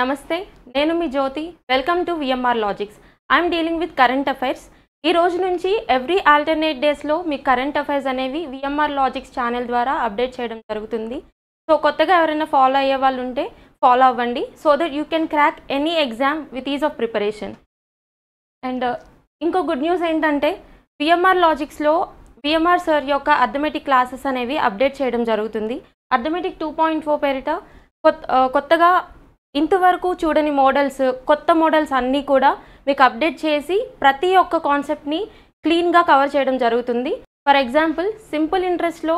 నమస్తే, నేను మీ Jyothi. Welcome to VMR logics. I'm dealing with current affairs. ఈ రోజు నుంచి ఎవ్రీ ఆల్టర్నేట్ డేస్లో మీ కరెంట్ అఫైర్స్ అనేవి VMR లాజిక్స్ ఛానల్ ద్వారా అప్డేట్ చేయడం జరుగుతుంది. సో కొత్తగా ఎవరైనా ఫాలో అయ్యే వాళ్ళు ఉంటే ఫాలో అవ్వండి, so that you can crack any exam with is of preparation. And ఇంకో గుడ్ న్యూస్ ఏంటంటే VMR లాజిక్స్లో VMR సార్ యొక్క అర్థమెటిక్ క్లాసెస్ అనేవి అప్డేట్ చేయడం జరుగుతుంది. అర్థమెటిక్ 2.4 పేరిట కొత్తగా ఇంతవరకు చూడని మోడల్స్, కొత్త మోడల్స్ అన్నీ కూడా మీకు అప్డేట్ చేసి ప్రతి ఒక్క కాన్సెప్ట్ని క్లీన్గా కవర్ చేయడం జరుగుతుంది. ఫర్ ఎగ్జాంపుల్, సింపుల్ ఇంట్రెస్ట్లో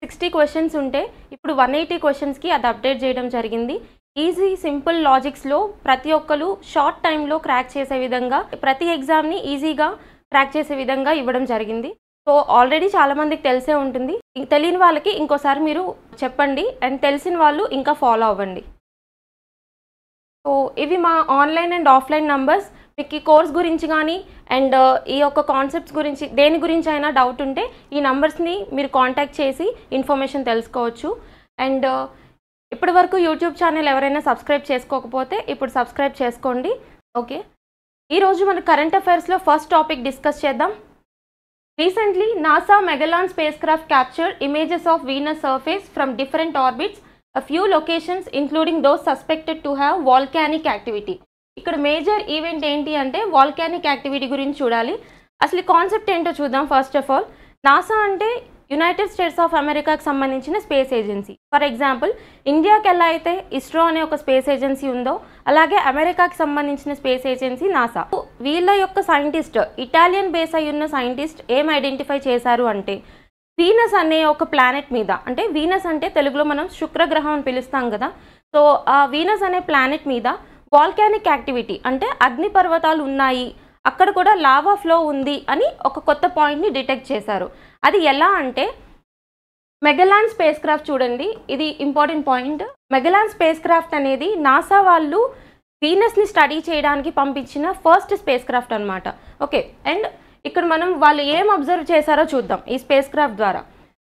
60 క్వశ్చన్స్ ఉంటే ఇప్పుడు 180 క్వశ్చన్స్కి అది అప్డేట్ చేయడం జరిగింది. ఈజీ సింపుల్ లాజిక్స్లో ప్రతి ఒక్కరు షార్ట్ టైంలో క్రాక్ చేసే విధంగా, ప్రతి ఎగ్జామ్ని ఈజీగా క్రాక్ చేసే విధంగా ఇవ్వడం జరిగింది. సో ఆల్రెడీ చాలామందికి తెలిసే ఉంటుంది, తెలియని వాళ్ళకి ఇంకోసారి మీరు చెప్పండి, అండ్ తెలిసిన వాళ్ళు ఇంకా ఫాలో అవ్వండి. సో ఇవి మా ఆన్లైన్ అండ్ ఆఫ్లైన్ నంబర్స్. మీకు ఈ కోర్స్ గురించి కానీ అండ్ ఈ యొక్క కాన్సెప్ట్స్ గురించి దేని గురించి అయినా డౌట్ ఉంటే ఈ నంబర్స్ని మీరు కాంటాక్ట్ చేసి ఇన్ఫర్మేషన్ తెలుసుకోవచ్చు. అండ్ ఇప్పటి వరకు యూట్యూబ్ ఛానల్ ఎవరైనా సబ్స్క్రైబ్ చేసుకోకపోతే ఇప్పుడు సబ్స్క్రైబ్ చేసుకోండి. ఓకే, ఈరోజు మన కరెంట్ అఫైర్స్లో ఫస్ట్ టాపిక్ డిస్కస్ చేద్దాం. Recently NASA Magellan spacecraft captured images of Venus surface from different orbits, a few locations including those suspected to have volcanic activity. ఇక్కడ major event ఏంటి అంటే volcanic activity గురించి చూడాలి. అసలు concept ఏంటో చూద్దాం. First of all, NASA అంటే United states of అమెరికాకి సంబంధించిన స్పేస్ ఏజెన్సీ. ఫర్ ఎగ్జాంపుల్, ఇండియాకి ఎలా అయితే ఇస్రో అనే ఒక స్పేస్ ఏజెన్సీ ఉందో అలాగే అమెరికాకి సంబంధించిన స్పేస్ ఏజెన్సీ నాసా. వీళ్ళ యొక్క సైంటిస్ట్, ఇటాలియన్ బేస్ అయి ఉన్న సైంటిస్ట్ ఏం ఐడెంటిఫై చేశారు అంటే వీనస్ అనే ఒక ప్లానెట్ మీద, అంటే వీనస్ అంటే తెలుగులో మనం శుక్రగ్రహం అని పిలుస్తాం కదా, సో ఆ వీనస్ అనే ప్లానెట్ మీద వాల్కానిక్ యాక్టివిటీ అంటే అగ్ని పర్వతాలు ఉన్నాయి, అక్కడ కూడా లావా ఫ్లో ఉంది అని ఒక కొత్త పాయింట్ని డిటెక్ట్ చేశారు. అది ఎలా అంటే మెగలాన్ స్పేస్ క్రాఫ్ట్ చూడండి, ఇది important point. Magellan spacecraft అనేది నాసా వాళ్ళు వీనస్ని స్టడీ చేయడానికి పంపించిన ఫస్ట్ స్పేస్ క్రాఫ్ట్ అనమాట. ఓకే, అండ్ ఇక్కడ మనం వాళ్ళు ఏం అబ్జర్వ్ చేశారో చూద్దాం ఈ స్పేస్ క్రాఫ్ట్ ద్వారా.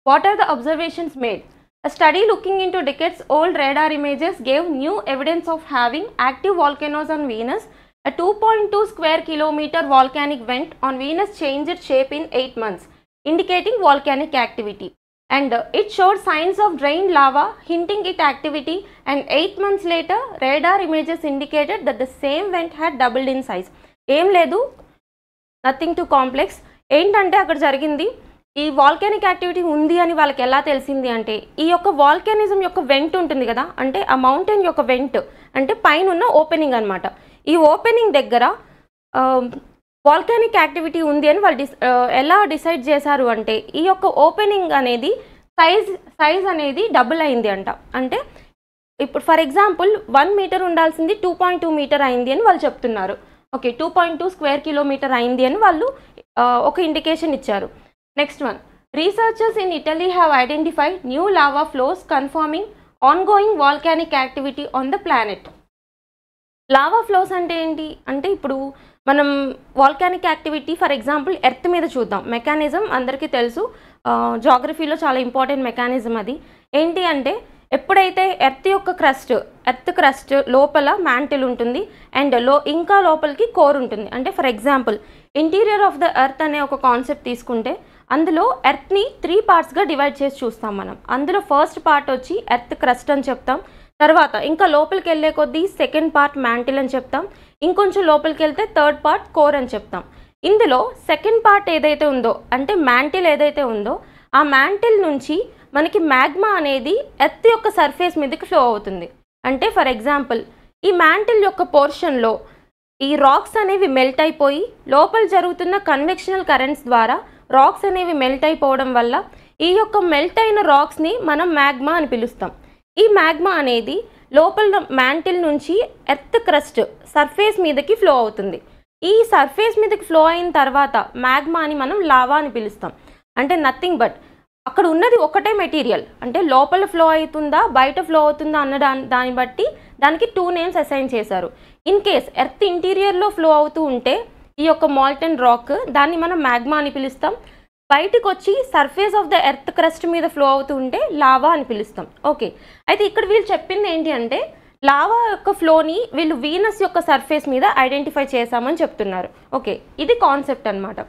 What are the observations made? A study looking into decades old radar images gave new evidence of having active volcanoes on Venus. A 2.2 square kilometer volcanic vent on Venus changed shape in 8 months, indicating volcanic activity. And it showed signs of drained lava, hinting at activity, and 8 months later, radar images indicated that the same vent had doubled in size. ఏం లేదు, nothing to complex. ఏంటంటే అక్కడ జరిగింది, ఈ volcanic activity ఉంది అని వాళ్ళకి ఎలా తెలిసింది అంటే ఈ యొక్క వాల్కానిజం యొక్క వెంట్ ఉంటుంది కదా, అంటే ఆ మౌంటైన్ యొక్క వెంట్ అంటే పైన ఉన్న ఓపెనింగ్ అనమాట. ఈ ఓపెనింగ్ దగ్గర వాల్కానిక్ యాక్టివిటీ ఉంది అని వాళ్ళు ఎలా డిసైడ్ చేశారు అంటే ఈ యొక్క ఓపెనింగ్ అనేది సైజ్ అనేది డబుల్ అయింది అంట. అంటే ఇప్పుడు ఫర్ ఎగ్జాంపుల్ 1 మీటర్ ఉండాల్సింది 2.2 మీటర్ అయింది అని వాళ్ళు చెప్తున్నారు. ఓకే, 2.2 స్క్వేర్ కిలోమీటర్ అయింది అని వాళ్ళు ఒక ఇండికేషన్ ఇచ్చారు. Next one, researchers in Italy have identified new lava flows confirming ongoing volcanic activity on the planet. Lava flows అంటే ఏంటి అంటే ఇప్పుడు మనం volcanic activity for example earth మీద చూద్దాం. మెకానిజం అందరికీ తెలుసు, జాగ్రఫీలో చాలా ఇంపార్టెంట్ మెకానిజం. అది ఏంటి అంటే ఎప్పుడైతే ఎర్త్ క్రస్ట్ లోపల మ్యాంటిల్ ఉంటుంది అండ్ ఇంకా లోపలికి కోర్ ఉంటుంది. అంటే for example interior of the earth అనే ఒక కాన్సెప్ట్ తీసుకుంటే అందులో ఎర్త్ని 3 పార్ట్స్గా డివైడ్ చేసి చూస్తాం మనం. అందులో ఫస్ట్ పార్ట్ వచ్చి ఎర్త్ క్రస్ట్ అని చెప్తాం, తర్వాత ఇంకా లోపలికి వెళ్ళే కొద్దీ సెకండ్ పార్ట్ మ్యాంటిల్ అని చెప్తాం, ఇంకొంచెం లోపలికి వెళ్తే థర్డ్ పార్ట్ కోర్ అని చెప్తాం. ఇందులో సెకండ్ పార్ట్ ఏదైతే ఉందో అంటే మ్యాంటిల్ ఏదైతే ఉందో ఆ మ్యాంటిల్ నుంచి మనకి మ్యాగ్మా అనేది ఎర్త్ యొక్క సర్ఫేస్ మీదకి ఫ్లో అవుతుంది. అంటే ఫర్ ఎగ్జాంపుల్ ఈ మ్యాంటిల్ యొక్క పోర్షన్లో ఈ రాక్స్ అనేవి మెల్ట్ అయిపోయి లోపల జరుగుతున్న కన్వెక్షనల్ కరెంట్స్ ద్వారా రాక్స్ అనేవి మెల్ట్ అయిపోవడం వల్ల ఈ యొక్క మెల్ట్ అయిన రాక్స్ని మనం మ్యాగ్మా అని పిలుస్తాం. ఈ మ్యాగ్మా అనేది లోపల మ్యాంటిల్ నుంచి ఎర్త్ క్రస్ట్ సర్ఫేస్ మీదకి ఫ్లో అవుతుంది. ఈ సర్ఫేస్ మీదకి ఫ్లో అయిన తర్వాత మ్యాగ్మాని మనం లావా అని పిలుస్తాం. అంటే నథింగ్ బట్ అక్కడ ఉన్నది ఒకటే మెటీరియల్, అంటే లోపల ఫ్లో అవుతుందా బయట ఫ్లో అవుతుందా అన్న దాన్ని బట్టి దానికి 2 నేమ్స్ అసైన్ చేశారు. ఇన్ కేస్ ఎర్త్ ఇంటీరియర్లో ఫ్లో అవుతూ ఉంటే ఈ యొక్క మాల్టన్ రాక్ దాన్ని మనం మ్యాగ్మా అని పిలుస్తాం. బయటికి వచ్చి surface of the earth crust మీద ఫ్లో అవుతూ ఉంటే లావా అని పిలుస్తాం. ఓకే, అయితే ఇక్కడ వీళ్ళు చెప్పింది ఏంటి అంటే లావా యొక్క ఫ్లోని వీళ్ళు వీనస్ యొక్క సర్ఫేస్ మీద ఐడెంటిఫై చేశామని చెప్తున్నారు. ఓకే, ఇది కాన్సెప్ట్ అనమాట.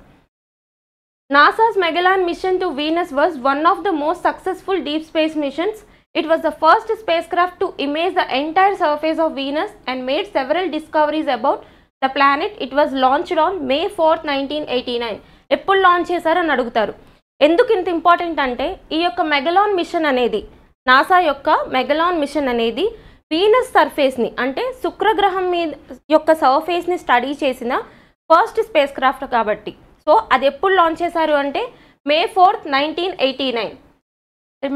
NASA's Magellan mission to Venus was one of the most successful deep space missions. It was the first spacecraft to image the entire surface of Venus and made several discoveries about the planet. It was launched on May 4th, 1989. ఎప్పుడు launch చేశారని అడుగుతారు. ఎందుకు ఇంత important అంటే ఈ యొక్క Magellan machine అనేది, NASA యొక్క మెగలాన్ మిషన్ అనేది వీనస్ సర్ఫేస్ని అంటే శుక్రగ్రహం మీద యొక్క సర్ఫేస్ని స్టడీ చేసిన ఫస్ట్ స్పేస్ క్రాఫ్ట్ కాబట్టి. సో అది ఎప్పుడు లాంచ్ చేశారు అంటే May 4th, 1989.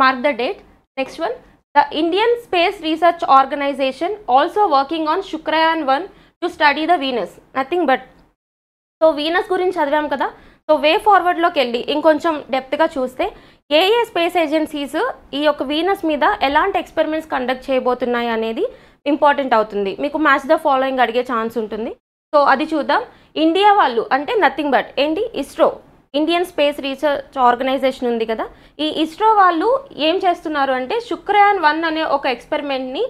Mark the date. Next one, the Indian Space Research Organization also working on Shukrayan-1 to study the Venus. Nothing but. So Venus గురించి చదివాం కదా. సో వే ఫార్వర్డ్లోకి వెళ్ళి ఇంకొంచెం డెప్త్గా చూస్తే ఏ స్పేస్ ఏజెన్సీస్ ఈ యొక్క వీనస్ మీద ఎలాంటి ఎక్స్పెరిమెంట్స్ కండక్ట్ చేయబోతున్నాయి అనేది ఇంపార్టెంట్ అవుతుంది. మీకు మ్యాచ్ ద ఫాలోయింగ్ అడిగే ఛాన్స్ ఉంటుంది. సో అది చూద్దాం. ఇండియా వాళ్ళు అంటే నథింగ్ బట్ ఏంటి, ISRO, Indian Space Research Organisation ఉంది కదా. ఈ ఇస్రో వాళ్ళు ఏం చేస్తున్నారు అంటే శుక్రయాన్-1 అనే ఒక ఎక్స్పెరిమెంట్ని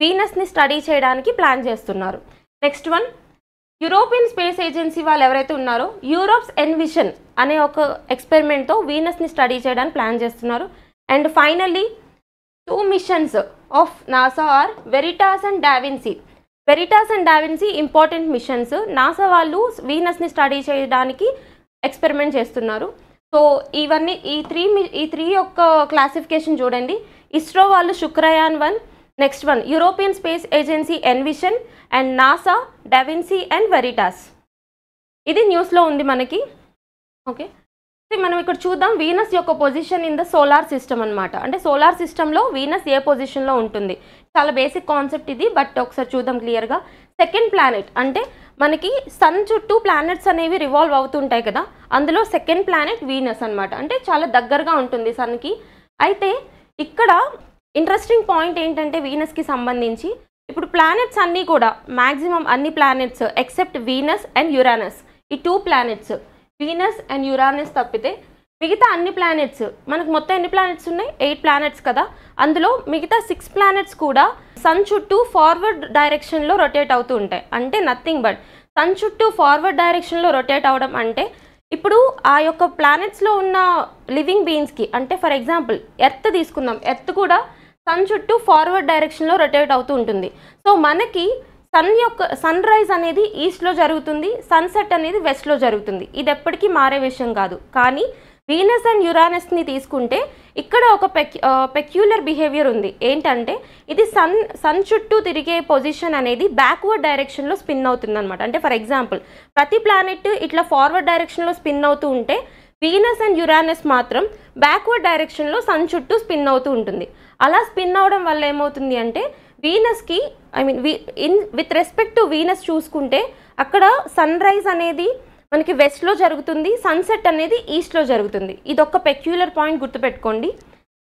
వీనస్ని స్టడీ చేయడానికి ప్లాన్ చేస్తున్నారు. Next one, European space Agency వాళ్ళు ఎవరైతే ఉన్నారో యూరోప్స్ ఎన్విషన్ అనే ఒక ఎక్స్పెరిమెంట్తో వీనస్ని స్టడీ చేయడానికి ప్లాన్ చేస్తున్నారు. And finally 2 missions of NASA are Veritas and DaVinci. Veritas and DaVinci important missions. NASA వాళ్ళు వీనస్ని స్టడీ చేయడానికి ఎక్స్పెరిమెంట్ చేస్తున్నారు. సో ఇవన్నీ ఈ త్రీ యొక్క క్లాసిఫికేషన్ చూడండి. ఇస్రో వాళ్ళు Shukrayaan, next one European space Agency EnVision, and NASA, DaVinci and Veritas. ఇది న్యూస్లో ఉంది మనకి. ఓకే, మనం ఇక్కడ చూద్దాం వీనస్ యొక్క position in the solar system అనమాట. అంటే సోలార్ సిస్టంలో వీనస్ ఏ పొజిషన్లో ఉంటుంది. చాలా బేసిక్ కాన్సెప్ట్ ఇది, బట్ ఒకసారి చూద్దాం క్లియర్గా. సెకండ్ ప్లానెట్ అంటే మనకి సన్ చుట్టూ ప్లానెట్స్ అనేవి రివాల్వ్ అవుతుంటాయి కదా, అందులో సెకండ్ ప్లానెట్ వీనస్ అనమాట. అంటే చాలా దగ్గరగా ఉంటుంది సన్కి. అయితే ఇక్కడ ఇంట్రెస్టింగ్ పాయింట్ ఏంటంటే వీనస్కి సంబంధించి ఇప్పుడు ప్లానెట్స్ అన్నీ కూడా మ్యాక్సిమం అన్ని planets except Venus and Uranus, ఈ 2 ప్లానెట్స్ వీనస్ అండ్ యురానస్ తప్పితే మిగతా అన్ని ప్లానెట్స్, మనకు మొత్తం ఎన్ని ప్లానెట్స్ ఉన్నాయి, 8 ప్లానెట్స్ కదా. అందులో మిగతా 6 ప్లానెట్స్ కూడా సన్ చుట్టూ ఫార్వర్డ్ డైరెక్షన్లో రొటేట్ అవుతూ ఉంటాయి. అంటే నథింగ్ బట్ సన్ చుట్టూ ఫార్వర్డ్ డైరెక్షన్లో రొటేట్ అవడం అంటే ఇప్పుడు ఆ యొక్క ప్లానెట్స్లో ఉన్న లివింగ్ బీయింగ్స్కి, అంటే ఫర్ ఎగ్జాంపుల్ ఎర్త్ తీసుకుందాం, ఎర్త్ కూడా సన్ చుట్టూ ఫార్వర్డ్ డైరెక్షన్లో రొటేట్ అవుతూ ఉంటుంది. సో మనకి సన్ రైజ్ అనేది ఈస్ట్లో జరుగుతుంది, సన్సెట్ అనేది వెస్ట్లో జరుగుతుంది. ఇది ఎప్పటికీ మారే విషయం కాదు. కానీ వీనస్ అండ్ యురానస్ని తీసుకుంటే ఇక్కడ ఒక పెక్యులర్ బిహేవియర్ ఉంది. ఏంటంటే ఇది సన్ చుట్టూ తిరిగే పొజిషన్ అనేది బ్యాక్వర్డ్ డైరెక్షన్లో స్పిన్ అవుతుంది అనమాట. అంటే ఫర్ ఎగ్జాంపుల్ ప్రతి ప్లానెట్ ఇట్లా ఫార్వర్డ్ డైరెక్షన్లో స్పిన్ అవుతూ ఉంటే వీనస్ అండ్ యురానస్ మాత్రం బ్యాక్వర్డ్ డైరెక్షన్లో సన్ చుట్టూ స్పిన్ అవుతూ ఉంటుంది. అలా స్పిన్ అవడం వల్ల ఏమవుతుంది అంటే వీనస్కి విత్ రెస్పెక్ట్ టు వీనస్ చూసుకుంటే అక్కడ సన్ రైజ్ అనేది మనకి వెస్ట్లో జరుగుతుంది, సన్సెట్ అనేది ఈస్ట్లో జరుగుతుంది. ఇది ఒక పెక్యులర్ పాయింట్ గుర్తుపెట్టుకోండి.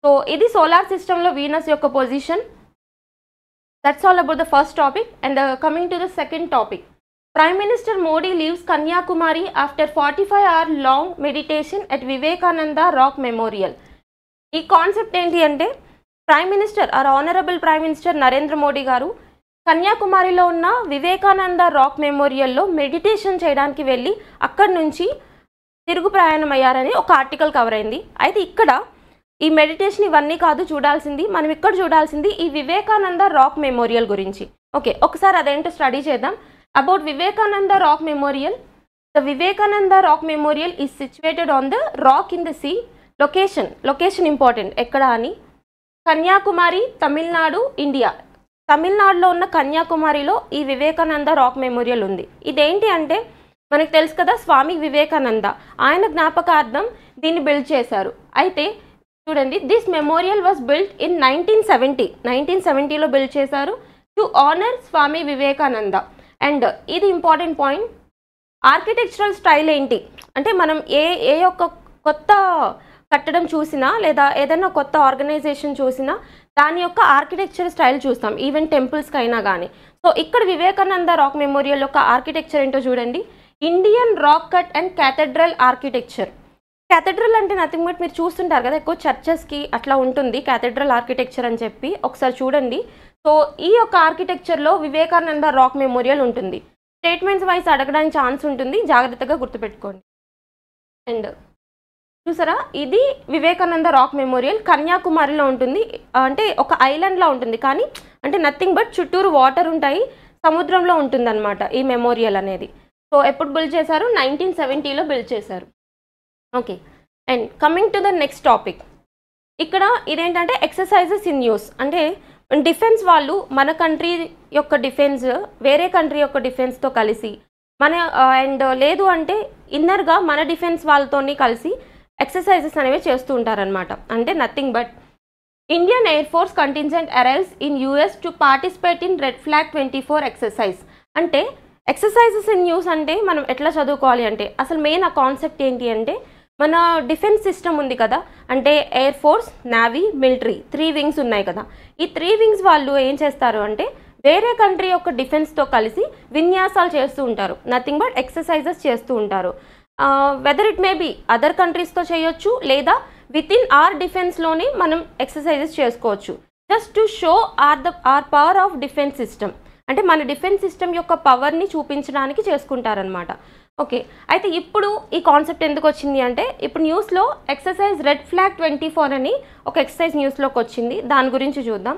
సో ఇది సోలార్ సిస్టంలో వీనస్ యొక్క position. That's all about the first topic. And coming to the second topic, prime minister Modi leaves Kanyakumari after 45-hour long meditation at Vivekananda Rock memorial. ఈ కాన్సెప్ట్ ఏంటి అంటే prime minister or honourable prime minister Narendra Modi గారు కన్యాకుమారిలో ఉన్న Vivekananda rock మెమోరియల్లో meditation చేయడానికి వెళ్ళి అక్కడి నుంచి తిరుగు ప్రయాణం అయ్యారని ఒక ఆర్టికల్ కవర్ అయింది. అయితే ఇక్కడ ఈ మెడిటేషన్ ఇవన్నీ కాదు చూడాల్సింది, మనం ఇక్కడ చూడాల్సింది ఈ వివేకానంద రాక్ మెమోరియల్ గురించి. ఓకే, ఒకసారి అదేంటో స్టడీ చేద్దాం. About Vivekananda Rock Memorial, the Vivekananda Rock Memorial is situated on the rock in the sea. Location important, ఎక్కడ అని కన్యాకుమారి, తమిళనాడు, ఇండియా. తమిళనాడులో ఉన్న కన్యాకుమారిలో ఈ వివేకానంద రాక్ మెమోరియల్ ఉంది. ఇదేంటి అంటే మనకు తెలుసు కదా స్వామి వివేకానంద, ఆయన జ్ఞాపకార్థం దీన్ని బిల్డ్ చేశారు. అయితే చూడండి, this memorial was built in 1970లో బిల్డ్ చేశారు to honour Swami Vivekananda. And ఇది ఇంపార్టెంట్ పాయింట్. ఆర్కిటెక్చరల్ స్టైల్ ఏంటి అంటే మనం ఏ యొక్క కొత్త కట్టడం చూసినా లేదా ఏదైనా కొత్త ఆర్గనైజేషన్ చూసినా దాని యొక్క ఆర్కిటెక్చర్ స్టైల్ చూస్తాం, ఈవెన్ టెంపుల్స్కి అయినా కానీ. సో ఇక్కడ వివేకానంద రాక్ మెమోరియల్ యొక్క ఆర్కిటెక్చర్ ఏంటో చూడండి. Indian rock cut and cathedral architecture. Cathedral అంటే నథింగ్ బట్ మీరు చూస్తుంటారు కదా ఎక్కువ చర్చెస్కి అట్లా ఉంటుంది క్యాథెడ్రల్ ఆర్కిటెక్చర్ అని చెప్పి. ఒకసారి చూడండి, సో ఈ యొక్క ఆర్కిటెక్చర్లో వివేకానంద రాక్ మెమోరియల్ ఉంటుంది. స్టేట్మెంట్స్ వైజ్ అడగడానికి ఛాన్స్ ఉంటుంది, జాగ్రత్తగా గుర్తుపెట్టుకోండి. అండ్ చూసారా, ఇది వివేకానంద రాక్ మెమోరియల్ కన్యాకుమారిలో ఉంటుంది. అంటే ఒక ఐలాండ్లో ఉంటుంది, కానీ అంటే నథింగ్ బట్ చుట్టూరు వాటర్ ఉంటాయి, సముద్రంలో ఉంటుందన్నమాట ఈ మెమోరియల్ అనేది. సో ఎప్పుడు బిల్డ్ చేశారు? 1970లో బిల్డ్ చేశారు. Okay, and coming to the next topic. ఇక్కడ ఇదేంటంటే ఎక్సర్సైజెస్ ఇన్ యూస్. అంటే డిఫెన్స్ వాళ్ళు మన కంట్రీ యొక్క డిఫెన్స్ వేరే కంట్రీ యొక్క డిఫెన్స్తో కలిసి మన అండ్ లేదు అంటే ఇన్నర్గా మన డిఫెన్స్ వాళ్ళతోని కలిసి ఎక్సర్సైజెస్ అనేవి చేస్తూ ఉంటారనమాట. అంటే nothing but Indian Air Force contingent arrives in US to participate in Red Flag 24 exercise. అంటే ఎక్సర్సైజెస్ ఇన్ యూస్ అంటే మనం ఎట్లా చదువుకోవాలి అంటే అసలు మెయిన్ ఆ కాన్సెప్ట్ ఏంటి అంటే మన డిఫెన్స్ సిస్టమ్ ఉంది కదా, అంటే air force, navy, military 3 wings ఉన్నాయి కదా. ఈ 3 వింగ్స్ వాళ్ళు ఏం చేస్తారు అంటే వేరే కంట్రీ యొక్క డిఫెన్స్తో కలిసి విన్యాసాలు చేస్తూ ఉంటారు, నథింగ్ బట్ ఎక్సర్సైజెస్ చేస్తూ ఉంటారు. Whether it may be other కంట్రీస్తో చేయొచ్చు, లేదా విత్ ఇన్ ఆర్ డిఫెన్స్లోనే మనం ఎక్సర్సైజెస్ చేసుకోవచ్చు. Just to show our power of defence system. అంటే మన డిఫెన్స్ సిస్టమ్ యొక్క పవర్ని చూపించడానికి చేసుకుంటారనమాట. ఓకే, అయితే ఇప్పుడు ఈ కాన్సెప్ట్ ఎందుకు వచ్చింది అంటే ఇప్పుడు న్యూస్లో ఎక్సర్సైజ్ రెడ్ ఫ్లాగ్ 24 అని ఒక ఎక్సర్సైజ్ న్యూస్లోకి వచ్చింది, దాని గురించి చూద్దాం.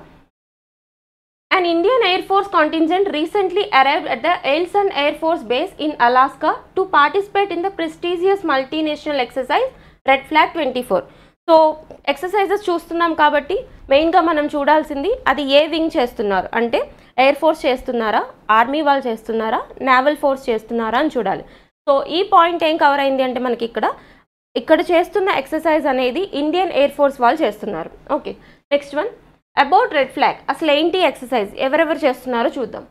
An Indian Air Force contingent recently arrived at the Eielson Air Force Base in Alaska to participate in the prestigious multinational exercise Red Flag 24. So exercises చూస్తున్నాం కాబట్టి మెయిన్గా మనం చూడాల్సింది అది ఏ వింగ్ చేస్తున్నారు, అంటే ఎయిర్ ఫోర్స్ చేస్తున్నారా, ఆర్మీ వాళ్ళు చేస్తున్నారా, నేవల్ ఫోర్స్ చేస్తున్నారా అని చూడాలి. సో ఈ పాయింట్ ఏం కవర్ అయింది అంటే మనకి ఇక్కడ చేస్తున్న ఎక్సర్సైజ్ అనేది ఇండియన్ ఎయిర్ ఫోర్స్ వాళ్ళు చేస్తున్నారు. Okay, next one about Red Flag. అసలు ఏంటి ఎక్సర్సైజ్, ఎవరెవరు చేస్తున్నారో చూద్దాం.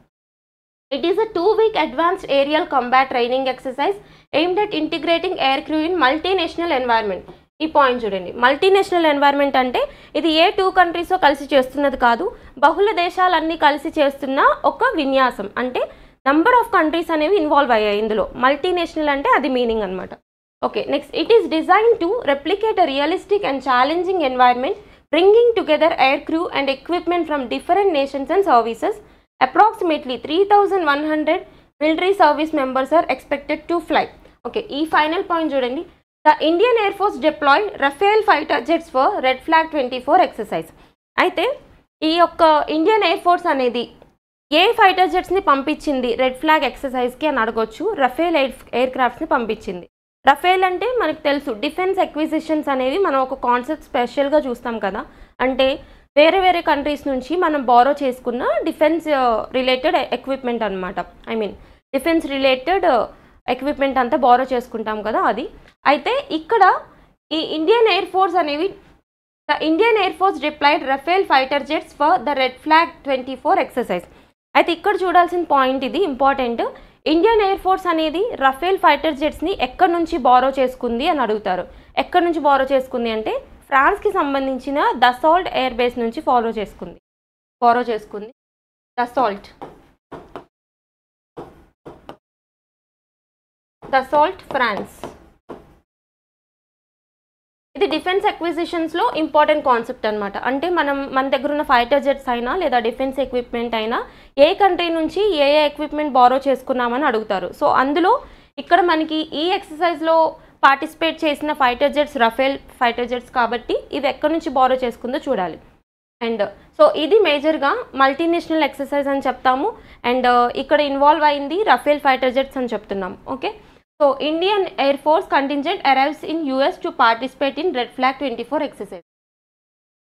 It is a 2-week advanced aerial combat training exercise aimed at integrating air crew in multinational environment. ఈ పాయింట్ చూడండి, మల్టీనేషనల్ ఎన్వైర్న్మెంట్ అంటే ఇది ఏ 2 కంట్రీస్తో కలిసి చేస్తున్నది కాదు, బహుళ దేశాలన్నీ కలిసి చేస్తున్న ఒక విన్యాసం. అంటే నంబర్ ఆఫ్ కంట్రీస్ అనేవి ఇన్వాల్వ్ అయ్యాయి ఇందులో. మల్టీనేషనల్ అంటే అది మీనింగ్ అనమాట. Okay, next it is design to replicate a realistic and challenging environment bringing together air crew and equipment from different nations and services. Approximately 3,100 military service members are expected to fly. Okay, ఈ final point చూడండి. The Indian Air Force deployed Rafale fighter jets for Red Flag 24 exercise. అయితే ఈ యొక్క Indian Air Force అనేది ఏ fighter జెట్స్ని పంపించింది red flag ఎక్సర్సైజ్కి అని అడగొచ్చు. Rafale air క్రాఫ్ట్స్ని పంపించింది. రఫేల్ అంటే మనకు తెలుసు డిఫెన్స్ ఎక్విజిషన్స్ అనేవి మనం ఒక కాన్సెప్ట్ స్పెషల్గా చూస్తాం కదా, అంటే వేరే వేరే కంట్రీస్ నుంచి మనం బారో చేసుకున్న డిఫెన్స్ రిలేటెడ్ ఎక్విప్మెంట్ అనమాట. I mean defence related equipment అంతా బారో చేసుకుంటాం కదా అది. అయితే ఇక్కడ ఈ ఇండియన్ ఎయిర్ ఫోర్స్ అనేవి the Indian Air Force deployed Rafale fighter jets for the Red Flag 24 exercise. అయితే ఇక్కడ చూడాల్సిన పాయింట్ ఇది ఇంపార్టెంట్. ఇండియన్ ఎయిర్ ఫోర్స్ అనేది రఫేల్ ఫైటర్ జెట్స్ని ఎక్కడి నుంచి బారో చేసుకుంది అని అడుగుతారు. ఎక్కడి నుంచి బారో చేసుకుంది అంటే ఫ్రాన్స్కి సంబంధించిన దసాల్ట్ ఎయిర్ బేస్ నుంచి బారో చేసుకుంది. Dassault France. ఇది డిఫెన్స్ ఎక్విజిషన్స్లో ఇంపార్టెంట్ కాన్సెప్ట్ అనమాట. అంటే మన దగ్గర ఉన్న ఫైటర్ జెట్స్ అయినా లేదా డిఫెన్స్ ఎక్విప్మెంట్ అయినా ఏ కంట్రీ నుంచి ఏ ఎక్విప్మెంట్ బారో చేసుకున్నామని అడుగుతారు. సో అందులో ఇక్కడ మనకి ఈ ఎక్సర్సైజ్లో పార్టిసిపేట్ చేసిన fighter jets Rafale fighter jets కాబట్టి ఇవి ఎక్కడి నుంచి బారో చేసుకుందో చూడాలి. అండ్ సో ఇది మేజర్గా మల్టీనేషనల్ ఎక్సర్సైజ్ అని చెప్తాము. అండ్ ఇక్కడ ఇన్వాల్వ్ అయింది రఫేల్ ఫైటర్ జెట్స్ అని చెప్తున్నాం. Okay, so Indian Air Force contingent arrives in US to participate in Red Flag 24 exercise.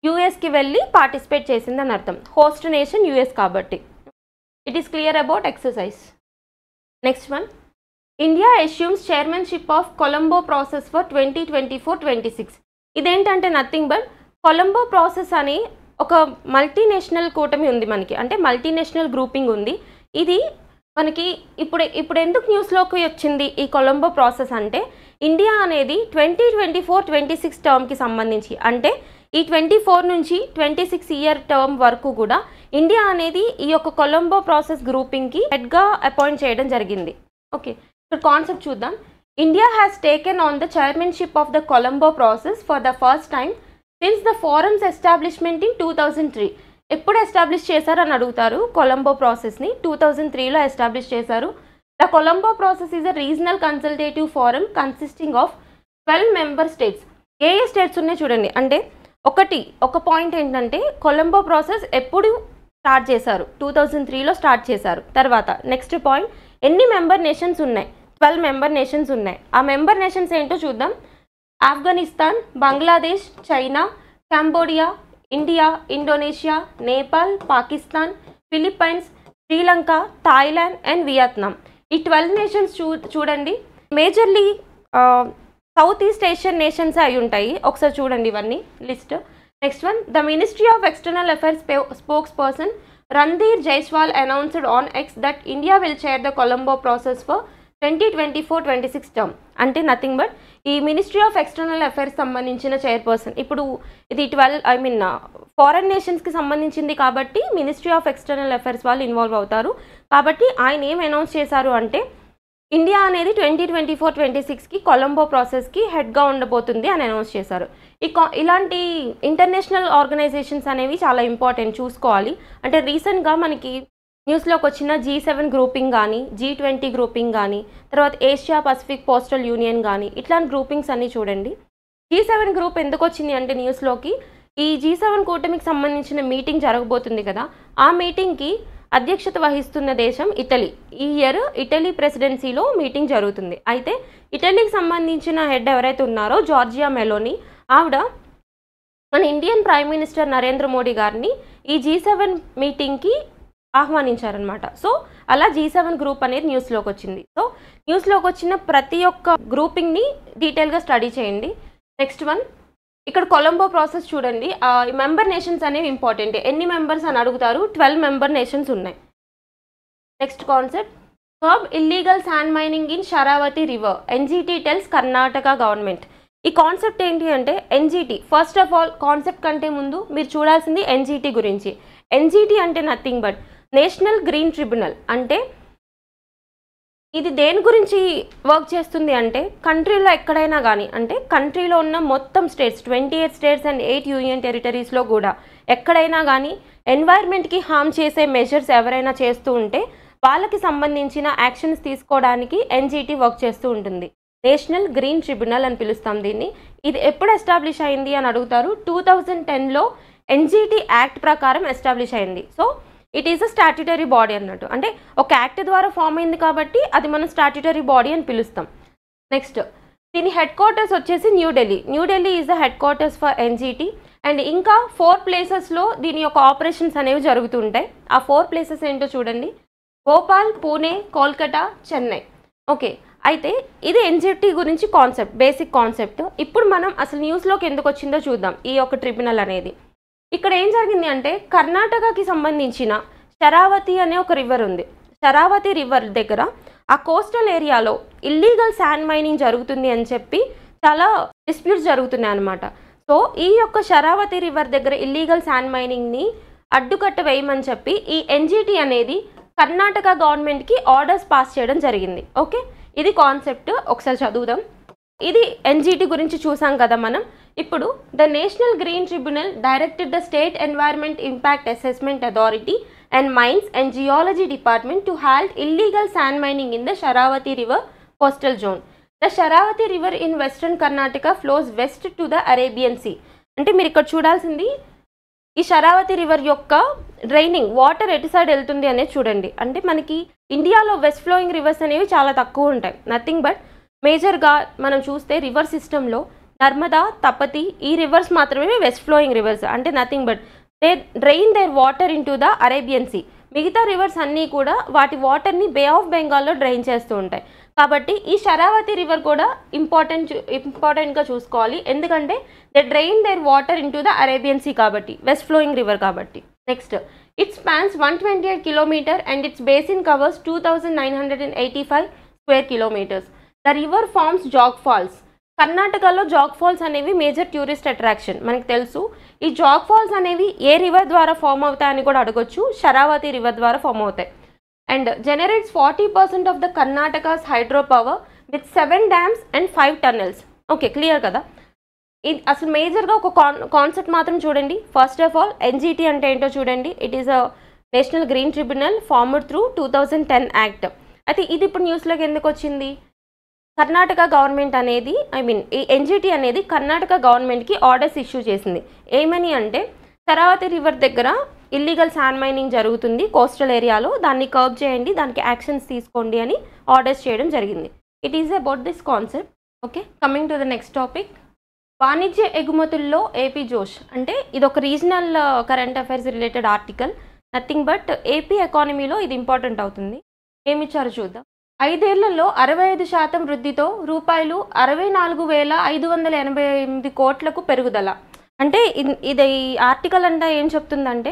యూఎస్కి వెళ్ళి పార్టిసిపేట్ చేసిందని అర్థం, హోస్ట్ నేషన్ యూఎస్ కాబట్టి. It is clear about exercise. Next one, India assumes chairmanship of Colombo process for 2024-26. ఇదేంటంటే nothing but Colombo process అని ఒక multinational కూటమి ఉంది మనకి, అంటే మల్టీనేషనల్ గ్రూపింగ్ ఉంది. ఇది మనకి ఇప్పుడు ఎందుకు న్యూస్లోకి వచ్చింది ఈ కొలంబో ప్రాసెస్ అంటే ఇండియా అనేది 2024-26 టర్మ్కి సంబంధించి, అంటే ఈ 24 నుంచి 26 ఇయర్ టర్మ్ వరకు కూడా ఇండియా అనేది ఈ యొక్క కొలంబో ప్రాసెస్ గ్రూపింగ్కి హెడ్గా అపాయింట్ చేయడం జరిగింది. ఓకే, ఇక్కడ కాన్సెప్ట్ చూద్దాం. India has taken on the chairmanship of the Colombo process for the first time since the forum's establishment in 2003. ఎప్పుడు ఎస్టాబ్లిష్ చేశారు అని అడుగుతారు. కొలంబో ప్రాసెస్ని 2003లో ఎస్టాబ్లిష్ చేశారు. The Colombo process is a regional consultative forum consisting of 12 member states. A states ఉన్నాయి చూడండి. అంటే ఒక పాయింట్ ఏంటంటే కొలంబో ప్రాసెస్ ఎప్పుడు స్టార్ట్ చేశారు, 2003లో స్టార్ట్ చేశారు. తర్వాత నెక్స్ట్ పాయింట్, ఎన్ని మెంబర్ నేషన్స్ ఉన్నాయి, 12 మెంబర్ నేషన్స్ ఉన్నాయి. ఆ మెంబర్ నేషన్స్ ఏంటో చూద్దాం. Afghanistan, Bangladesh, China, Cambodia, India, Indonesia, Nepal, Pakistan, Philippines, Sri Lanka, Thailand and Vietnam. ఈ 12 నేషన్స్ చూడండి majorly south east Asian nations అయి ఉంటాయి. ఒకసారి చూడండి ఇవన్నీ list. Next one, the ministry of external affairs spokes person Randhir Jaiswal announced on X that India will chair the Colombo process for 2024-26 term. అంటే nothing but ఈ ministry of external affairs సంబంధించిన chairperson. ఇప్పుడు ఇది 12 ఫారెన్ నేషన్స్కి సంబంధించింది కాబట్టి మినిస్ట్రీ ఆఫ్ ఎక్స్టర్నల్ అఫైర్స్ వాళ్ళు involve అవుతారు. కాబట్టి ఆయన ఏం అనౌన్స్ చేశారు అంటే ఇండియా అనేది 2024-26కి కొలంబో ప్రాసెస్కి హెడ్గా ఉండబోతుంది అని అనౌన్స్ చేశారు. ఇలాంటి ఇంటర్నేషనల్ ఆర్గనైజేషన్స్ అనేవి చాలా ఇంపార్టెంట్, చూసుకోవాలి. అంటే రీసెంట్గా మనకి న్యూస్లోకి వచ్చిన G7 గ్రూపింగ్ కానీ, G20 గ్రూపింగ్ కానీ, తర్వాత ఏషియా పసిఫిక్ పోస్టల్ యూనియన్ కానీ, ఇట్లాంటి గ్రూపింగ్స్ అన్నీ చూడండి. G7 గ్రూప్ ఎందుకు వచ్చింది అంటే న్యూస్లోకి, ఈ G7 కూటమికి సంబంధించిన మీటింగ్ జరగబోతుంది కదా, ఆ మీటింగ్కి అధ్యక్షత వహిస్తున్న దేశం ఇటలీ. ఈ ఇయర్ ఇటలీ ప్రెసిడెన్సీలో మీటింగ్ జరుగుతుంది. అయితే ఇటలీకి సంబంధించిన హెడ్ ఎవరైతే ఉన్నారో జార్జియా మెలోని, ఆవిడ మన Indian prime minister Narendra Modi గారిని ఈ G7 మీటింగ్కి ఆహ్వానించారనమాట. సో అలా G7 గ్రూప్ అనేది న్యూస్లోకి వచ్చింది. సో న్యూస్లోకి వచ్చిన ప్రతి ఒక్క గ్రూపింగ్ని డీటెయిల్గా స్టడీ చేయండి. నెక్స్ట్ వన్, ఇక్కడ కొలంబో ప్రాసెస్ చూడండి. మెంబర్ నేషన్స్ అనేవి ఇంపార్టెంట్. ఎన్ని మెంబర్స్ అని అడుగుతారు, 12 మెంబర్ నేషన్స్ ఉన్నాయి. Next concept, curb illegal sand mining in Sharavathi river, NGT tells Karnataka government. ఈ కాన్సెప్ట్ ఏంటి అంటే NGT, first of all concept కంటే ముందు మీరు చూడాల్సింది NGT గురించి. NGT అంటే nothing but national green tribunal. అంటే ఇది దేని గురించి వర్క్ చేస్తుంది అంటే కంట్రీలో ఎక్కడైనా కానీ, అంటే కంట్రీలో ఉన్న మొత్తం స్టేట్స్ 28 స్టేట్స్ అండ్ 8 యూనియన్ టెరిటరీస్లో కూడా ఎక్కడైనా కానీ ఎన్వైర్న్మెంట్కి హార్మ్ చేసే మెజర్స్ ఎవరైనా చేస్తూ ఉంటే వాళ్ళకి సంబంధించిన యాక్షన్స్ తీసుకోవడానికి NGT వర్క్ చేస్తూ ఉంటుంది. నేషనల్ గ్రీన్ ట్రిబ్యునల్ అని పిలుస్తాం దీన్ని. ఇది ఎప్పుడు ఎస్టాబ్లిష్ అయింది అని అడుగుతారు. 2010లో NGT యాక్ట్ ప్రకారం ఎస్టాబ్లిష్ అయింది. So it is a statutory body అన్నట్టు. అంటే ఒక యాక్ట్ ద్వారా ఫామ్ అయింది కాబట్టి అది మనం స్టాట్యుటరీ బాడీ అని పిలుస్తాం. నెక్స్ట్, దీని హెడ్ క్వార్టర్స్ వచ్చేసి New Delhi. New Delhi is the head quarters for NGT. And ఇంకా 4 ప్లేసెస్లో దీని యొక్క ఆపరేషన్స్ అనేవి జరుగుతుంటాయి. ఆ 4 ప్లేసెస్ ఏంటో చూడండి, భోపాల్, పూణే, కోల్కతా, చెన్నై. ఓకే, అయితే ఇది NGT గురించి కాన్సెప్ట్, బేసిక్ కాన్సెప్ట్. ఇప్పుడు మనం అసలు న్యూస్లోకి ఎందుకు వచ్చిందో చూద్దాం. ఈ యొక్క ట్రిబ్యునల్ అనేది ఇక్కడ ఏం జరిగింది అంటే కర్ణాటకకి సంబంధించిన శరావతి అనే ఒక రివర్ ఉంది. శరావతి రివర్ దగ్గర ఆ కోస్టల్ ఏరియాలో ఇల్లీగల్ శాండ్ మైనింగ్ జరుగుతుంది అని చెప్పి చాలా డిస్ప్యూట్స్ జరుగుతున్నాయి అన్నమాట. సో ఈ యొక్క శరావతి రివర్ దగ్గర ఇల్లీగల్ శాండ్ మైనింగ్ని అడ్డుకట్ట వేయమని చెప్పి ఈ NGT అనేది కర్ణాటక గవర్నమెంట్కి ఆర్డర్స్ పాస్ చేయడం జరిగింది. ఓకే, ఇది కాన్సెప్ట్. ఒకసారి చదువుదాం. ఇది NGT గురించి చూసాం కదా మనం. ఇప్పుడు the national green tribunal directed the state environment impact assessment authority and mines and geology department to halt illegal sand mining in the Sharavathi river coastal zone. The Sharavathi river in western Karnataka flows west to the Arabian sea. అంటే మీరు ఇక్కడ చూడాల్సింది ఈ Sharavathi river యొక్క draining water ఎటు side వెళ్తుంది అనేది చూడండి. అంటే మనకి ఇండియాలో వెస్ట్ ఫ్లోయింగ్ రివర్స్ అనేవి చాలా తక్కువ ఉంటాయి. నథింగ్ బట్ మేజర్గా మనం చూస్తే రివర్ సిస్టంలో నర్మదా, తపతి ఈ రివర్స్ మాత్రమే వెస్ట్ ఫ్లోయింగ్ రివర్స్. అంటే nothing but they drain their water in to the Arabian sea. మిగతా రివర్స్ అన్నీ కూడా వాటి వాటర్ని బే ఆఫ్ బెంగాల్లో డ్రైన్ చేస్తూ ఉంటాయి. కాబట్టి ఈ శరావతి రివర్ కూడా ఇంపార్టెంట్గా చూసుకోవాలి. ఎందుకంటే they drain their water in to the Arabian sea కాబట్టి, వెస్ట్ ఫ్లోయింగ్ రివర్ కాబట్టి. Next, it spans 128 kilometer and its basin covers 2985 square kilometers. The river forms Jog falls. కర్ణాటకలో జాగ్ ఫాల్స్ అనేవి మేజర్ టూరిస్ట్ అట్రాక్షన్ మనకు తెలుసు. ఈ జాగ్ ఫాల్స్ అనేవి ఏ river ద్వారా form అవుతాయని కూడా అడగొచ్చు. శరావతి రివర్ ద్వారా ఫామ్ అవుతాయి. And generates 40% of the Karnataka's hydro power with 7 dams and 5 tunnels. Okay, clear కదా. ఇది అసలు మేజర్గా ఒక కాన్సెప్ట్ మాత్రం చూడండి. ఫస్ట్ ఆఫ్ ఆల్ ఎన్జిటి అంటే ఏంటో చూడండి. It is a national green tribunal formed through 2010 act. అయితే ఇది ఇప్పుడు న్యూస్లోకి ఎందుకు వచ్చింది? కర్ణాటక గవర్నమెంట్ అనేది ఈ ఎన్జిటి అనేది కర్ణాటక గవర్నమెంట్కి ఆర్డర్స్ ఇష్యూ చేసింది. ఏమని అంటే శరావతి రివర్ దగ్గర ఇల్లీగల్ శాండ్ మైనింగ్ జరుగుతుంది కోస్టల్ ఏరియాలో, దాన్ని కర్బ్ చేయండి, దానికి యాక్షన్స్ తీసుకోండి అని ఆర్డర్స్ చేయడం జరిగింది. It is about this concept. Okay, coming to the next topic. వాణిజ్య ఎగుమతుల్లో ఏపీ జోష్. అంటే ఇది ఒక regional current affairs related article. Nothing but AP ఎకానమీలో ఇది ఇంపార్టెంట్ అవుతుంది. ఏమిచ్చారో చూద్దాం. 5 ఏళ్లలో 65% వృద్ధితో రూపాయలు 64,588 కోట్లకు పెరుగుదల. అంటే ఇది ఆర్టికల్ అంటే ఏం చెప్తుందంటే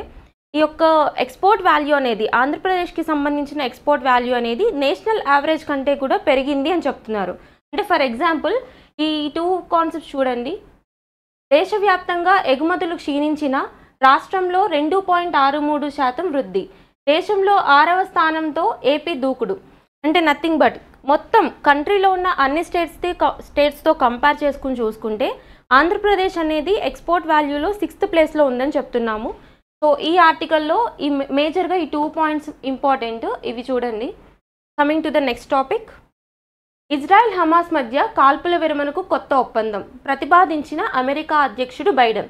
ఈ యొక్క ఎక్స్పోర్ట్ వాల్యూ అనేది ఆంధ్రప్రదేశ్కి సంబంధించిన ఎక్స్పోర్ట్ వాల్యూ అనేది నేషనల్ యావరేజ్ కంటే కూడా పెరిగింది అని చెప్తున్నారు. అంటే ఫర్ ఎగ్జాంపుల్ ఈ 2 కాన్సెప్ట్స్ చూడండి. దేశవ్యాప్తంగా ఎగుమతులు క్షీణించిన రాష్ట్రంలో 2.63% వృద్ధి. దేశంలో 6వ స్థానంతో ఏపీ దూకుడు. అంటే నథింగ్ బట్ మొత్తం కంట్రీలో ఉన్న అన్ని స్టేట్స్తో కంపేర్ చేసుకుని చూసుకుంటే ఆంధ్రప్రదేశ్ అనేది ఎక్స్పోర్ట్ వాల్యూలో 6th ప్లేస్లో ఉందని చెప్తున్నాము. సో ఈ ఆర్టికల్లో ఈ మేజర్గా ఈ 2 పాయింట్స్ ఇంపార్టెంట్. ఇవి చూడండి. Coming to the next topic. Israel Hamas మధ్య కాల్పుల విరమణకు కొత్త ఒప్పందం ప్రతిపాదించిన అమెరికా అధ్యక్షుడు బైడెన్.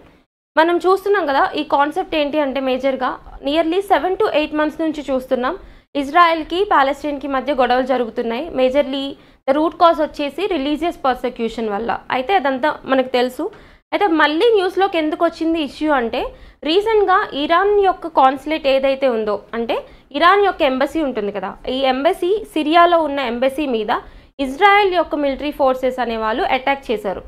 మనం చూస్తున్నాం కదా, ఈ కాన్సెప్ట్ ఏంటి అంటే మేజర్గా నియర్లీ 7 to 8 months నుంచి చూస్తున్నాం. ఇజ్రాయెల్కి పాలెస్టైన్కి మధ్య గొడవలు జరుగుతున్నాయి. మేజర్లీ ద రూట్ కాజ్ వచ్చేసి రిలీజియస్ పర్సెక్యూషన్ వల్ల. అయితే అదంతా మనకు తెలుసు. అయితే మళ్ళీ న్యూస్లోకి ఎందుకు వచ్చింది ఇష్యూ అంటే రీసెంట్గా ఇరాన్ యొక్క కాన్సులేట్ ఏదైతే ఉందో, అంటే ఇరాన్ యొక్క ఎంబసీ ఉంటుంది కదా, ఈ ఎంబసీ సిరియాలో ఉన్న ఎంబసీ మీద ఇజ్రాయెల్ యొక్క మిలిటరీ ఫోర్సెస్ అనేవాళ్ళు అటాక్ చేశారు.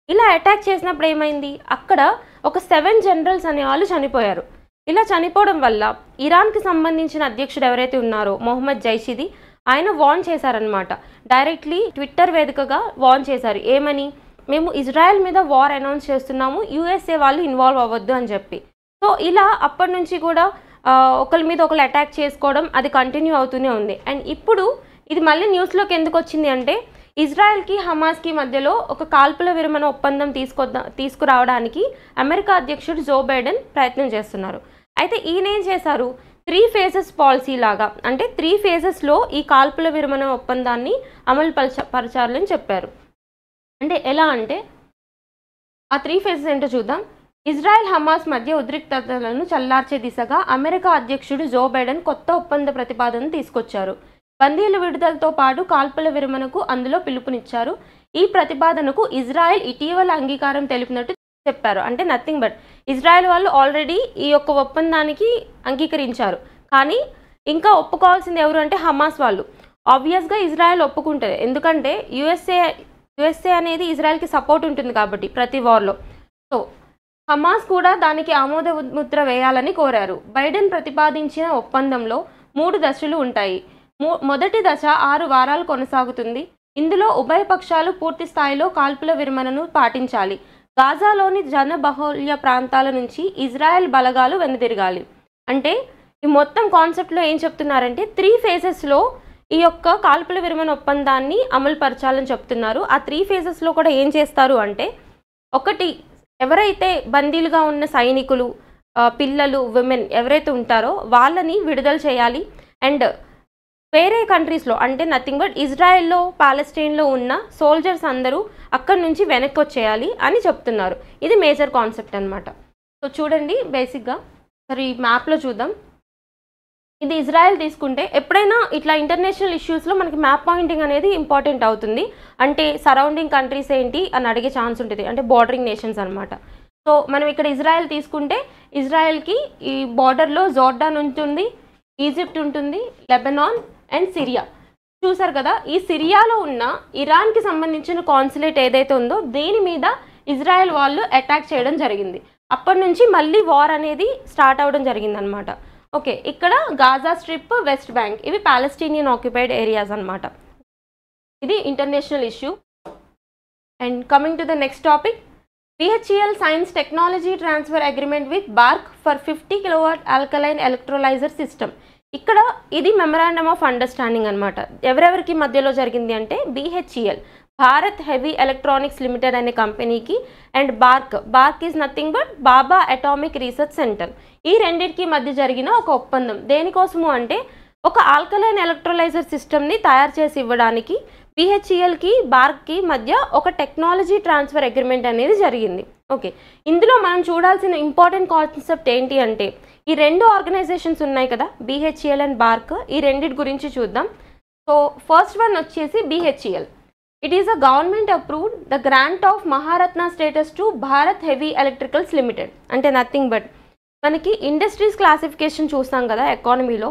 ఇలా అటాక్ చేసినప్పుడు ఏమైంది, అక్కడ ఒక 7 generals అనేవాళ్ళు చనిపోయారు. ఇలా చనిపోవడం వల్ల ఇరాన్కి సంబంధించిన అధ్యక్షుడు ఎవరైతే ఉన్నారో మొహమ్మద్ జైషిది, ఆయన వార్న్ చేశారనమాట. డైరెక్ట్లీ ట్విట్టర్ వేదికగా వార్న్ చేశారు. ఏమని? మేము ఇజ్రాయెల్ మీద వార్ అనౌన్స్ చేస్తున్నాము, యూఎస్ఏ వాళ్ళు ఇన్వాల్వ్ అవ్వద్దు అని చెప్పి. సో ఇలా అప్పటి నుంచి కూడా ఒకరి మీద ఒకరు అటాక్ చేసుకోవడం అది కంటిన్యూ అవుతూనే ఉంది. అండ్ ఇప్పుడు ఇది మళ్ళీ న్యూస్లోకి ఎందుకు వచ్చింది అంటే ఇజ్రాయెల్కి హమాస్కి మధ్యలో ఒక కాల్పుల విరమణ ఒప్పందం తీసుకురావడానికి అమెరికా అధ్యక్షుడు జో బైడెన్ ప్రయత్నం చేస్తున్నారు. అయితే ఈయన ఏం చేశారు, 3 phases పాలసీ లాగా, అంటే 3 phases ఈ కాల్పుల విరమణ ఒప్పందాన్ని అమలు పరచాలని చెప్పారు. అంటే ఎలా అంటే ఆ 3 phases ఏంటో చూద్దాం. ఇజ్రాయెల్ హమాస్ మధ్య ఉద్రిక్తతలను చల్లార్చే దిశగా అమెరికా అధ్యక్షుడు జో బైడెన్ కొత్త ఒప్పంద ప్రతిపాదన తీసుకొచ్చారు. బందీల విడుదలతో పాటు కాల్పుల విరమణకు అందులో పిలుపునిచ్చారు. ఈ ప్రతిపాదనకు ఇజ్రాయెల్ ఇటీవల అంగీకారం తెలిపినట్టు చెప్పారు. అంటే నథింగ్ బట్ ఇజ్రాయెల్ వాళ్ళు ఆల్రెడీ ఈ యొక్క ఒప్పందానికి అంగీకరించారు, కానీ ఇంకా ఒప్పుకోవాల్సింది ఎవరు అంటే హమాస్ వాళ్ళు. ఆబ్వియస్గా ఇజ్రాయెల్ ఒప్పుకుంటుంది, ఎందుకంటే యుఎస్ఏ అనేది ఇజ్రాయెల్కి సపోర్ట్ ఉంటుంది కాబట్టి ప్రతి వార్లో. సో హమాస్ కూడా దానికి ఆమోద ముద్ర వేయాలని కోరారు. బైడెన్ ప్రతిపాదించిన ఒప్పందంలో 3 దశలు ఉంటాయి. మొదటి దశ 6 వారాలు కొనసాగుతుంది. ఇందులో ఉభయ పక్షాలు పూర్తి స్థాయిలో కాల్పుల విరమణను పాటించాలి. గాజాలోని జనబహుళ్య ప్రాంతాల నుంచి ఇజ్రాయెల్ బలగాలు వెనుదిరగాలి. అంటే ఈ మొత్తం కాన్సెప్ట్లో ఏం చెప్తున్నారంటే 3 phases ఈ యొక్క కాల్పుల విరమణ ఒప్పందాన్ని అమలు పరచాలని చెప్తున్నారు. ఆ 3 phases కూడా ఏం చేస్తారు అంటే, ఒకటి, ఎవరైతే బందీలుగా ఉన్న సైనికులు, పిల్లలు, విమెన్ ఎవరైతే ఉంటారో వాళ్ళని విడుదల చేయాలి. అండ్ వేరే కంట్రీస్లో అంటే నథింగ్ బట్ ఇజ్రాయెల్లో పాలెస్టైన్లో ఉన్న సోల్జర్స్ అందరూ అక్కడి నుంచి వెనక్కి వచ్చేయాలి అని చెప్తున్నారు. ఇది మేజర్ కాన్సెప్ట్ అనమాట. సో చూడండి, బేసిక్గా సరే ఈ మ్యాప్లో చూద్దాం. ఇది ఇజ్రాయెల్ తీసుకుంటే ఎప్పుడైనా ఇట్లా ఇంటర్నేషనల్ ఇష్యూస్లో మనకి మ్యాప్ పాయింటింగ్ అనేది ఇంపార్టెంట్ అవుతుంది. అంటే సరౌండింగ్ కంట్రీస్ ఏంటి అని అడిగే ఛాన్స్ ఉంటుంది, అంటే బార్డరింగ్ నేషన్స్ అనమాట. సో మనం ఇక్కడ ఇజ్రాయెల్ తీసుకుంటే ఇజ్రాయెల్కి ఈ బార్డర్లో జోర్డాన్ ఉంటుంది, ఈజిప్ట్ ఉంటుంది, లెబనాన్ అండ్ సిరియా. చూసారు కదా, ఈ సిరియాలో ఉన్న ఇరాన్కి సంబంధించిన కాన్సులేట్ ఏదైతే ఉందో దీని మీద ఇజ్రాయెల్ వాళ్ళు అటాక్ చేయడం జరిగింది. అప్పటి నుంచి మళ్ళీ వార్ అనేది స్టార్ట్ అవ్వడం జరిగిందనమాట. ఓకే, ఇక్కడ గాజా స్ట్రిప్, వెస్ట్ బ్యాంక్ ఇవి పాలెస్టీనియన్ ఆక్యుపైడ్ ఏరియాస్ అనమాట. ఇది international issue. And coming to the next topic, BHEL science technology transfer agreement with BARC for 50 kW alkaline electrolyser system. ఇక్కడ ఇది మెమరాండమ్ ఆఫ్ అండర్స్టాండింగ్ అనమాట. ఎవరెవరికి మధ్యలో జరిగింది అంటే BHEL, Bharat heavy electronics limited అనే కంపెనీకి, and BARC is nothing but Baba atomic research centre. ఈ రెండింటికి మధ్య జరిగిన ఒక ఒప్పందం. దేనికోసము అంటే ఒక ఆల్కలైన్ ఎలక్ట్రోలైజర్ సిస్టమ్ని తయారు చేసి ఇవ్వడానికి BHELకి బార్క్కి మధ్య ఒక టెక్నాలజీ ట్రాన్స్ఫర్ అగ్రిమెంట్ అనేది జరిగింది. ఓకే, ఇందులో మనం చూడాల్సిన ఇంపార్టెంట్ కాన్సెప్ట్ ఏంటి అంటే ఈ రెండు ఆర్గనైజేషన్స్ ఉన్నాయి కదా, BHEL అండ్ బార్క్, ఈ రెండింటి గురించి చూద్దాం. సో ఫస్ట్ వన్ వచ్చేసి BHEL. It is a government approved the grant of Maharatna status to Bharat heavy electricals limited. అంటే నథింగ్ బట్ మనకి ఇండస్ట్రీస్ క్లాసిఫికేషన్ చూస్తాం కదా ఎకానమీలో,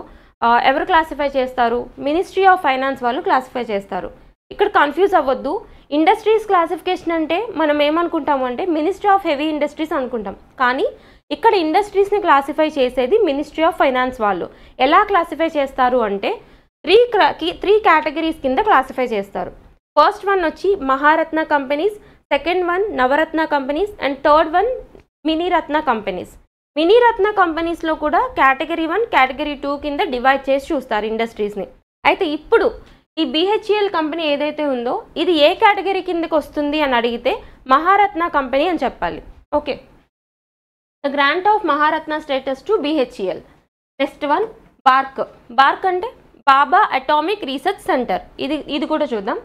ఎవరు క్లాసిఫై చేస్తారు? మినిస్ట్రీ ఆఫ్ ఫైనాన్స్ వాళ్ళు క్లాసిఫై చేస్తారు. ఇక్కడ కన్ఫ్యూజ్ అవ్వద్దు. ఇండస్ట్రీస్ క్లాసిఫికేషన్ అంటే మనం ఏమనుకుంటాము అంటే మినిస్ట్రీ ఆఫ్ హెవీ ఇండస్ట్రీస్ అనుకుంటాం, కానీ ఇక్కడ ఇండస్ట్రీస్ని క్లాసిఫై చేసేది మినిస్ట్రీ ఆఫ్ ఫైనాన్స్ వాళ్ళు. ఎలా క్లాసిఫై చేస్తారు అంటే త్రీ కేటగిరీస్ కింద క్లాసిఫై చేస్తారు. ఫస్ట్ వన్ వచ్చి Maharatna companies, second one Navratna companies, and third one Miniratna companies. Miniratna కంపెనీస్లో కూడా కేటగిరీ 1, కేటగిరీ 2 కింద డివైడ్ చేసి చూస్తారు ఇండస్ట్రీస్ని. అయితే ఇప్పుడు ఈ BHEL కంపెనీ ఏదైతే ఉందో ఇది ఏ కేటగిరీ కిందకి వస్తుంది అని అడిగితే మహారత్న కంపెనీ అని చెప్పాలి. Okay, the grant of Maharatna status to BHEL. Next one BARC అంటే బాబా అటామిక్ రీసెర్చ్ సెంటర్. ఇది కూడా చూద్దాం.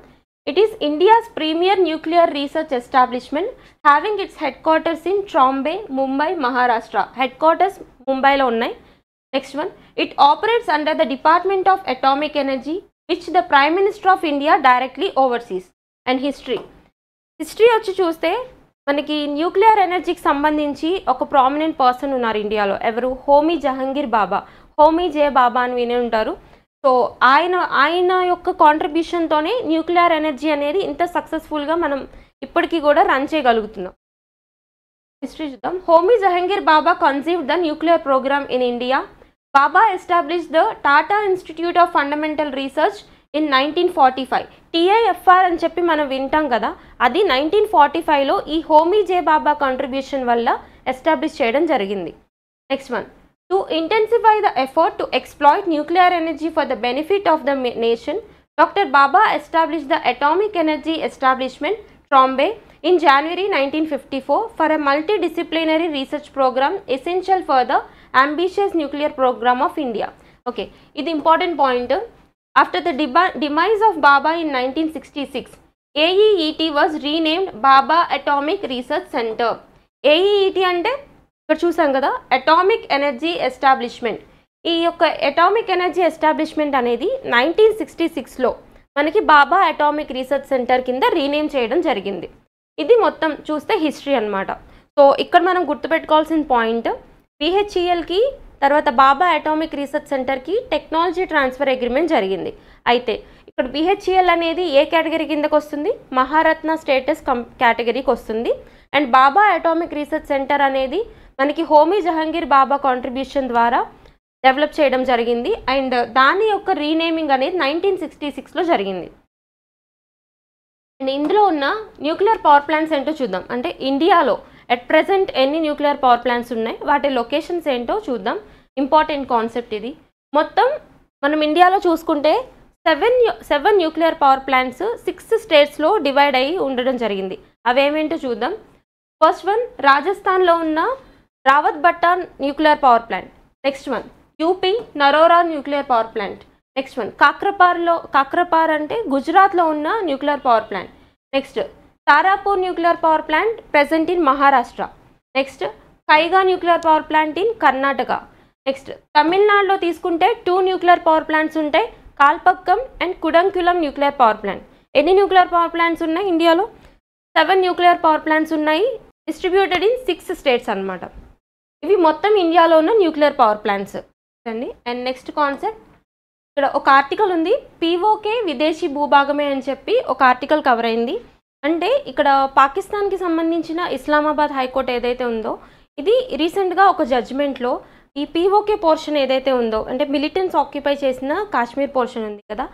It is India's premier nuclear research establishment having its headquarters in Trombay, Mumbai, Maharashtra. Headquarters ముంబైలో ఉన్నాయి. Next one, it operates under the department of atomic energy which the prime minister of India directly oversees. And history వచ్చి చూస్తే మనకి nuclear ఎనర్జీకి సంబంధించి ఒక prominent person ఉన్నారు ఇండియాలో. ఎవరు? హోమీ జహంగీర్ బాబా, హోమీ జే బాబా అని వినే ఉంటారు. సో ఆయన యొక్క కాంట్రిబ్యూషన్తోనే న్యూక్లియర్ ఎనర్జీ అనేది ఇంత సక్సెస్ఫుల్గా మనం ఇప్పటికీ కూడా రన్ చేయగలుగుతున్నాం. హిస్టరీ చూద్దాం. Homi Jehangir Bhabha conceived the nuclear programme in India. Bhabha established the Tata Institute of Fundamental Research in 1945. TIFR అని చెప్పి మనం వింటాం కదా, అది 1945లో ఈ హోమీ జే బాబా కాంట్రిబ్యూషన్ వల్ల ఎస్టాబ్లిష్ చేయడం జరిగింది. Next one, to intensify the effort to exploit nuclear energy for the benefit of the nation, Dr. Baba established the Atomic Energy Establishment, Trombay, in January 1954 for a multidisciplinary research program essential for the ambitious nuclear program of India. Okay, ఇది important point. After the demise of Baba in 1966, AEET was renamed Baba Atomic Research Center. AEET అంటే ఇక్కడ చూసాం కదా, atomic energy establishment. ఈ యొక్క atomic energy establishment అనేది 1966లో మనకి బాబా atomic research centre కింద రీనేమ్ చేయడం జరిగింది. ఇది మొత్తం చూస్తే హిస్టరీ అనమాట. సో ఇక్కడ మనం గుర్తుపెట్టుకోవాల్సిన పాయింట్, BHELకి తర్వాత బాబా అటామిక్ రీసెర్చ్ సెంటర్కి టెక్నాలజీ ట్రాన్స్ఫర్ అగ్రిమెంట్ జరిగింది. అయితే ఇక్కడ BHEL అనేది ఏ కేటగిరీ కిందకు వస్తుంది? మహారత్న స్టేటస్ కేటగిరీకి వస్తుంది. And Baba atomic research centre అనేది మనకి హోమీ జహంగీర్ బాబా కాంట్రిబ్యూషన్ ద్వారా డెవలప్ చేయడం జరిగింది. అండ్ దాని యొక్క రీనేమింగ్ అనేది 1966లో జరిగింది. అండ్ ఇందులో ఉన్న న్యూక్లియర్ పవర్ ప్లాంట్స్ ఏంటో చూద్దాం. అంటే ఇండియాలో అట్ ప్రెజెంట్ ఎన్ని న్యూక్లియర్ పవర్ ప్లాంట్స్ ఉన్నాయి, వాటి లొకేషన్స్ ఏంటో చూద్దాం. ఇంపార్టెంట్ కాన్సెప్ట్ ఇది. మొత్తం మనం ఇండియాలో చూసుకుంటే సెవెన్ న్యూక్లియర్ పవర్ ప్లాంట్స్ 6 స్టేట్స్లో డివైడ్ అయ్యి ఉండడం జరిగింది. అవేమేంటో చూద్దాం. ఫస్ట్ వన్, రాజస్థాన్లో ఉన్న Rawat Bhata nuclear power plant. Next one, UP Narora nuclear power plant. Next one, Kakrapar అంటే గుజరాత్లో ఉన్న nuclear power plant. Next Tarapur nuclear power plant present in Maharashtra. Next Kaiga nuclear power plant in Karnataka. Next తమిళనాడులో తీసుకుంటే 2 న్యూక్లియర్ పవర్ ప్లాంట్స్ ఉంటాయి, Kalpakkam and Kudankulam nuclear power plant. ఎన్ని nuclear power plants ఉన్నాయి ఇండియాలో? 7 nuclear power plants ఉన్నాయి, డిస్ట్రిబ్యూటెడ్ ఇన్ 6 స్టేట్స్ అనమాట. ఇవి మొత్తం ఇండియాలో ఉన్న న్యూక్లియర్ పవర్ ప్లాంట్స్ అండి. అండ్ నెక్స్ట్ కాన్సెప్ట్, ఇక్కడ ఒక ఆర్టికల్ ఉంది, POK విదేశీ భూభాగమే అని చెప్పి ఒక ఆర్టికల్ కవర్ అయింది. అంటే ఇక్కడ పాకిస్తాన్కి సంబంధించిన ఇస్లామాబాద్ హైకోర్టు ఏదైతే ఉందో, ఇది రీసెంట్గా ఒక జడ్జ్మెంట్లో ఈ POK పోర్షన్ ఏదైతే ఉందో, అంటే మిలిటెంట్స్ ఆక్యుపై చేసిన కాశ్మీర్ పోర్షన్ ఉంది కదా,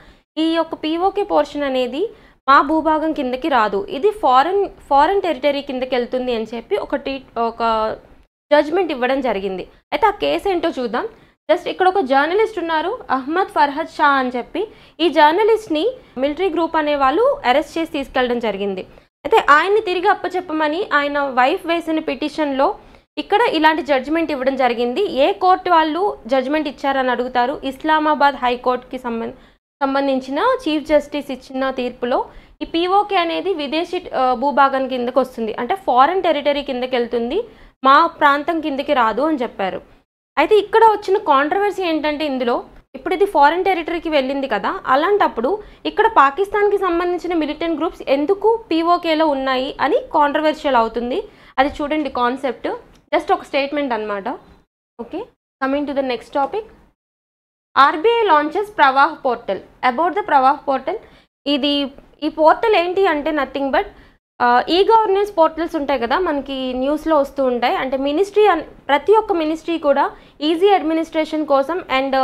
ఈ యొక్క POK పోర్షన్ అనేది మా భూభాగం కిందకి రాదు, ఇది ఫారెన్ టెరిటరీ కిందకి వెళ్తుంది అని చెప్పి ఒక జడ్జ్మెంట్ ఇవ్వడం జరిగింది. అయితే ఆ కేసు ఏంటో చూద్దాం. జస్ట్ ఇక్కడ ఒక జర్నలిస్ట్ ఉన్నారు, అహ్మద్ ఫర్హద్ షా అని చెప్పి. ఈ జర్నలిస్ట్ని మిలిటరీ గ్రూప్ అనే వాళ్ళు అరెస్ట్ చేసి తీసుకెళ్ళడం జరిగింది. అయితే ఆయన్ని తిరిగి అప్పచెప్పమని ఆయన వైఫ్ వేసిన పిటిషన్లో ఇక్కడ ఇలాంటి జడ్జిమెంట్ ఇవ్వడం జరిగింది. ఏ కోర్టు వాళ్ళు జడ్జిమెంట్ ఇచ్చారని అడుగుతారు. ఇస్లామాబాద్ హైకోర్టుకి సంబంధించిన చీఫ్ జస్టిస్ ఇచ్చిన తీర్పులో ఈ పీఓకే అనేది విదేశీ భూభాగం కిందకి వస్తుంది, అంటే ఫారెన్ టెరిటరీ కిందకి వెళ్తుంది, మా ప్రాంతం కిందకి రాదు అని చెప్పారు. అయితే ఇక్కడ వచ్చిన కాంట్రవర్సీ ఏంటంటే ఇందులో ఇప్పుడు ఇది ఫారెన్ టెరిటరీకి వెళ్ళింది కదా, అలాంటప్పుడు ఇక్కడ పాకిస్తాన్కి సంబంధించిన మిలిటెంట్ గ్రూప్స్ ఎందుకు పీఓకేలో ఉన్నాయి అని కాంట్రవర్షియల్ అవుతుంది. అది చూడండి కాన్సెప్ట్, జస్ట్ ఒక స్టేట్మెంట్ అనమాట. Okay, coming to the next topic. RBI launches Pravaah portal. About the Pravaah portal, ఈ పోర్టల్ ఏంటి అంటే నథింగ్ బట్ ఈ గవర్నెన్స్ పోర్టల్స్ ఉంటాయి కదా మనకి న్యూస్లో వస్తూ ఉంటాయి. అంటే ప్రతి ఒక్క మినిస్ట్రీ కూడా ఈజీ అడ్మినిస్ట్రేషన్ కోసం అండ్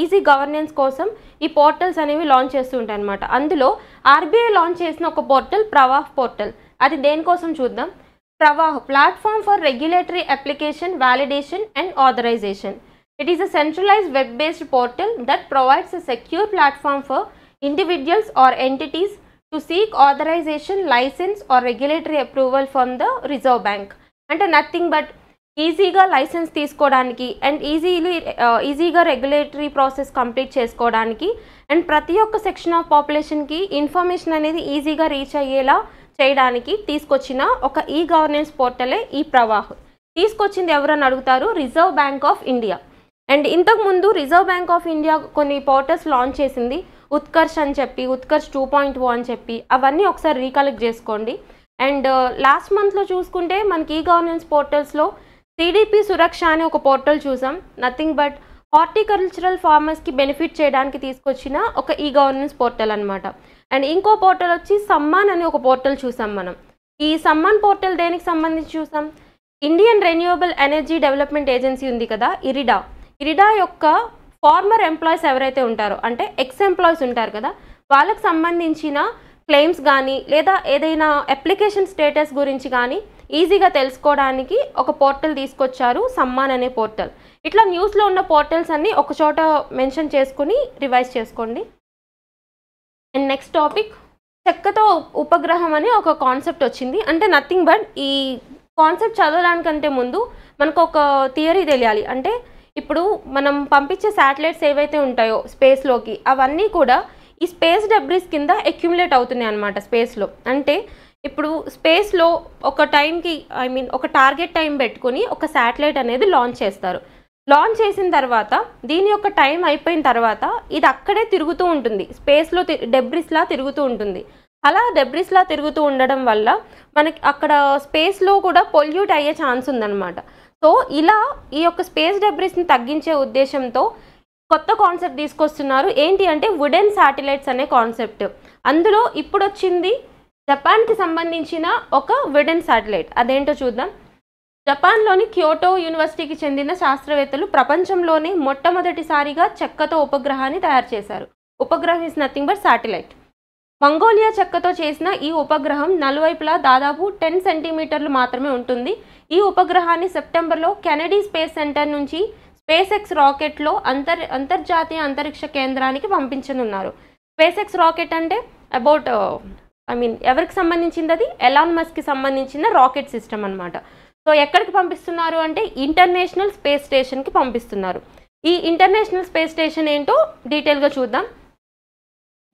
ఈజీ గవర్నెన్స్ కోసం ఈ పోర్టల్స్ అనేవి లాంచ్ చేస్తూ ఉంటాయి అనమాట. అందులో ఆర్బీఐ లాంచ్ చేసిన ఒక పోర్టల్ ప్రవాహ్ పోర్టల్. అది దేనికోసం చూద్దాం. Pravah platform for regulatory application, validation and authorization. It is a centralized web-based portal that provides a secure platform for individuals or entities to seek authorization, license or regulatory approval from the Reserve Bank. అంటే nothing but ఈజీగా licence తీసుకోవడానికి and ఈజీగా regulatory process complete చేసుకోవడానికి and ప్రతి ఒక్క section of పాపులేషన్కి information అనేది ఈజీగా reach అయ్యేలా చేయడానికి తీసుకొచ్చిన ఒక ఈ గవర్నెన్స్ పోర్టలే ఈ ప్రవాహ్. తీసుకొచ్చింది ఎవరని అడుగుతారు, reserve bank of India. And ఇంతకుముందు రిజర్వ్ బ్యాంక్ ఆఫ్ ఇండియా కొన్ని పోర్టల్స్ లాంచ్ చేసింది, ఉత్కర్ష్ అని చెప్పి, ఉత్కర్ష్ 2.0 అని చెప్పి. అవన్నీ ఒకసారి రీకలెక్ట్ చేసుకోండి. అండ్ లాస్ట్ మంత్లో చూసుకుంటే మనకి ఈ గవర్నెన్స్ పోర్టల్స్లో సిడిపి సురక్ష అనే ఒక పోర్టల్ చూసాం. నథింగ్ బట్ హార్టికల్చరల్ ఫార్మర్స్కి బెనిఫిట్ చేయడానికి తీసుకొచ్చిన ఒక ఈ గవర్నెన్స్ పోర్టల్ అనమాట. అండ్ ఇంకో పోర్టల్ వచ్చి సమ్మాన్ అనే ఒక పోర్టల్ చూసాం మనం. ఈ సమ్మాన్ పోర్టల్ దేనికి సంబంధించి చూసాం, Indian renewable energy development agency ఉంది కదా, ఇరిడా యొక్క ఫార్మర్ ఎంప్లాయీస్ ఎవరైతే ఉంటారో అంటే ఎక్స్ ఎంప్లాయీస్ ఉంటారు కదా, వాళ్ళకి సంబంధించిన క్లెయిమ్స్ కానీ లేదా ఏదైనా అప్లికేషన్ స్టేటస్ గురించి కానీ ఈజీగా తెలుసుకోవడానికి ఒక పోర్టల్ తీసుకొచ్చారు, సమ్మాన్ అనే పోర్టల్. ఇట్లా న్యూస్లో ఉన్న పోర్టల్స్ అన్నీ ఒక చోట మెన్షన్ చేసుకుని రివైజ్ చేసుకోండి. అండ్ నెక్స్ట్ టాపిక్, చెక్కతో ఉపగ్రహం అనే ఒక కాన్సెప్ట్ వచ్చింది. అంటే నథింగ్ బట్ ఈ కాన్సెప్ట్ చదవడానికంటే ముందు మనకు ఒక థియరీ తెలియాలి. అంటే ఇప్పుడు మనం పంపించే శాటిలైట్స్ ఏవైతే ఉంటాయో స్పేస్లోకి, అవన్నీ కూడా ఈ స్పేస్ డెబ్రిస్ కింద అక్యుములేట్ అవుతున్నాయి అన్నమాట స్పేస్లో. అంటే ఇప్పుడు స్పేస్లో ఒక టైంకి ఒక టార్గెట్ టైం పెట్టుకుని ఒక శాటిలైట్ అనేది లాంచ్ చేస్తారు. లాంచ్ చేసిన తర్వాత దీని యొక్క టైం అయిపోయిన తర్వాత ఇది అక్కడే తిరుగుతూ ఉంటుంది, స్పేస్లో డెబ్రిస్లా తిరుగుతూ ఉంటుంది. అలా డెబ్రిస్లా తిరుగుతూ ఉండడం వల్ల మనకి అక్కడ స్పేస్లో కూడా పొల్యూట్ అయ్యే ఛాన్స్ ఉందన్నమాట. సో ఇలా ఈ యొక్క స్పేస్ డెబ్రిస్ని తగ్గించే ఉద్దేశంతో కొత్త కాన్సెప్ట్ తీసుకొస్తున్నారు. ఏంటి అంటే వుడెన్ శాటిలైట్స్ అనే కాన్సెప్ట్. అందులో ఇప్పుడు వచ్చింది జపాన్కి సంబంధించిన ఒక వుడెన్ శాటిలైట్. అదేంటో చూద్దాం. జపాన్లోని క్యోటో యూనివర్సిటీకి చెందిన శాస్త్రవేత్తలు ప్రపంచంలోనే మొట్టమొదటిసారిగా చెక్కతో ఉపగ్రహాన్ని తయారు చేశారు. ఉపగ్రహం is nothing but satellite. Mongolia చెక్కతో చేసిన ఈ ఉపగ్రహం నలువైపులా దాదాపు 10 సెంటీమీటర్లు మాత్రమే ఉంటుంది. ఈ ఉపగ్రహాన్ని సెప్టెంబర్లో కెనడీ స్పేస్ సెంటర్ నుంచి స్పేస్ ఎక్స్ రాకెట్లో అంతర్జాతీయ అంతరిక్ష కేంద్రానికి పంపించనున్నారు. స్పేస్ ఎక్స్ రాకెట్ అంటే అబౌట్ ఎవరికి సంబంధించింది, అది ఎలాన్ మస్క్కి సంబంధించిన రాకెట్ సిస్టమ్ అనమాట. సో ఎక్కడికి పంపిస్తున్నారు అంటే ఇంటర్నేషనల్ స్పేస్ స్టేషన్కి పంపిస్తున్నారు. ఈ ఇంటర్నేషనల్ స్పేస్ స్టేషన్ ఏంటో డీటెయిల్గా చూద్దాం.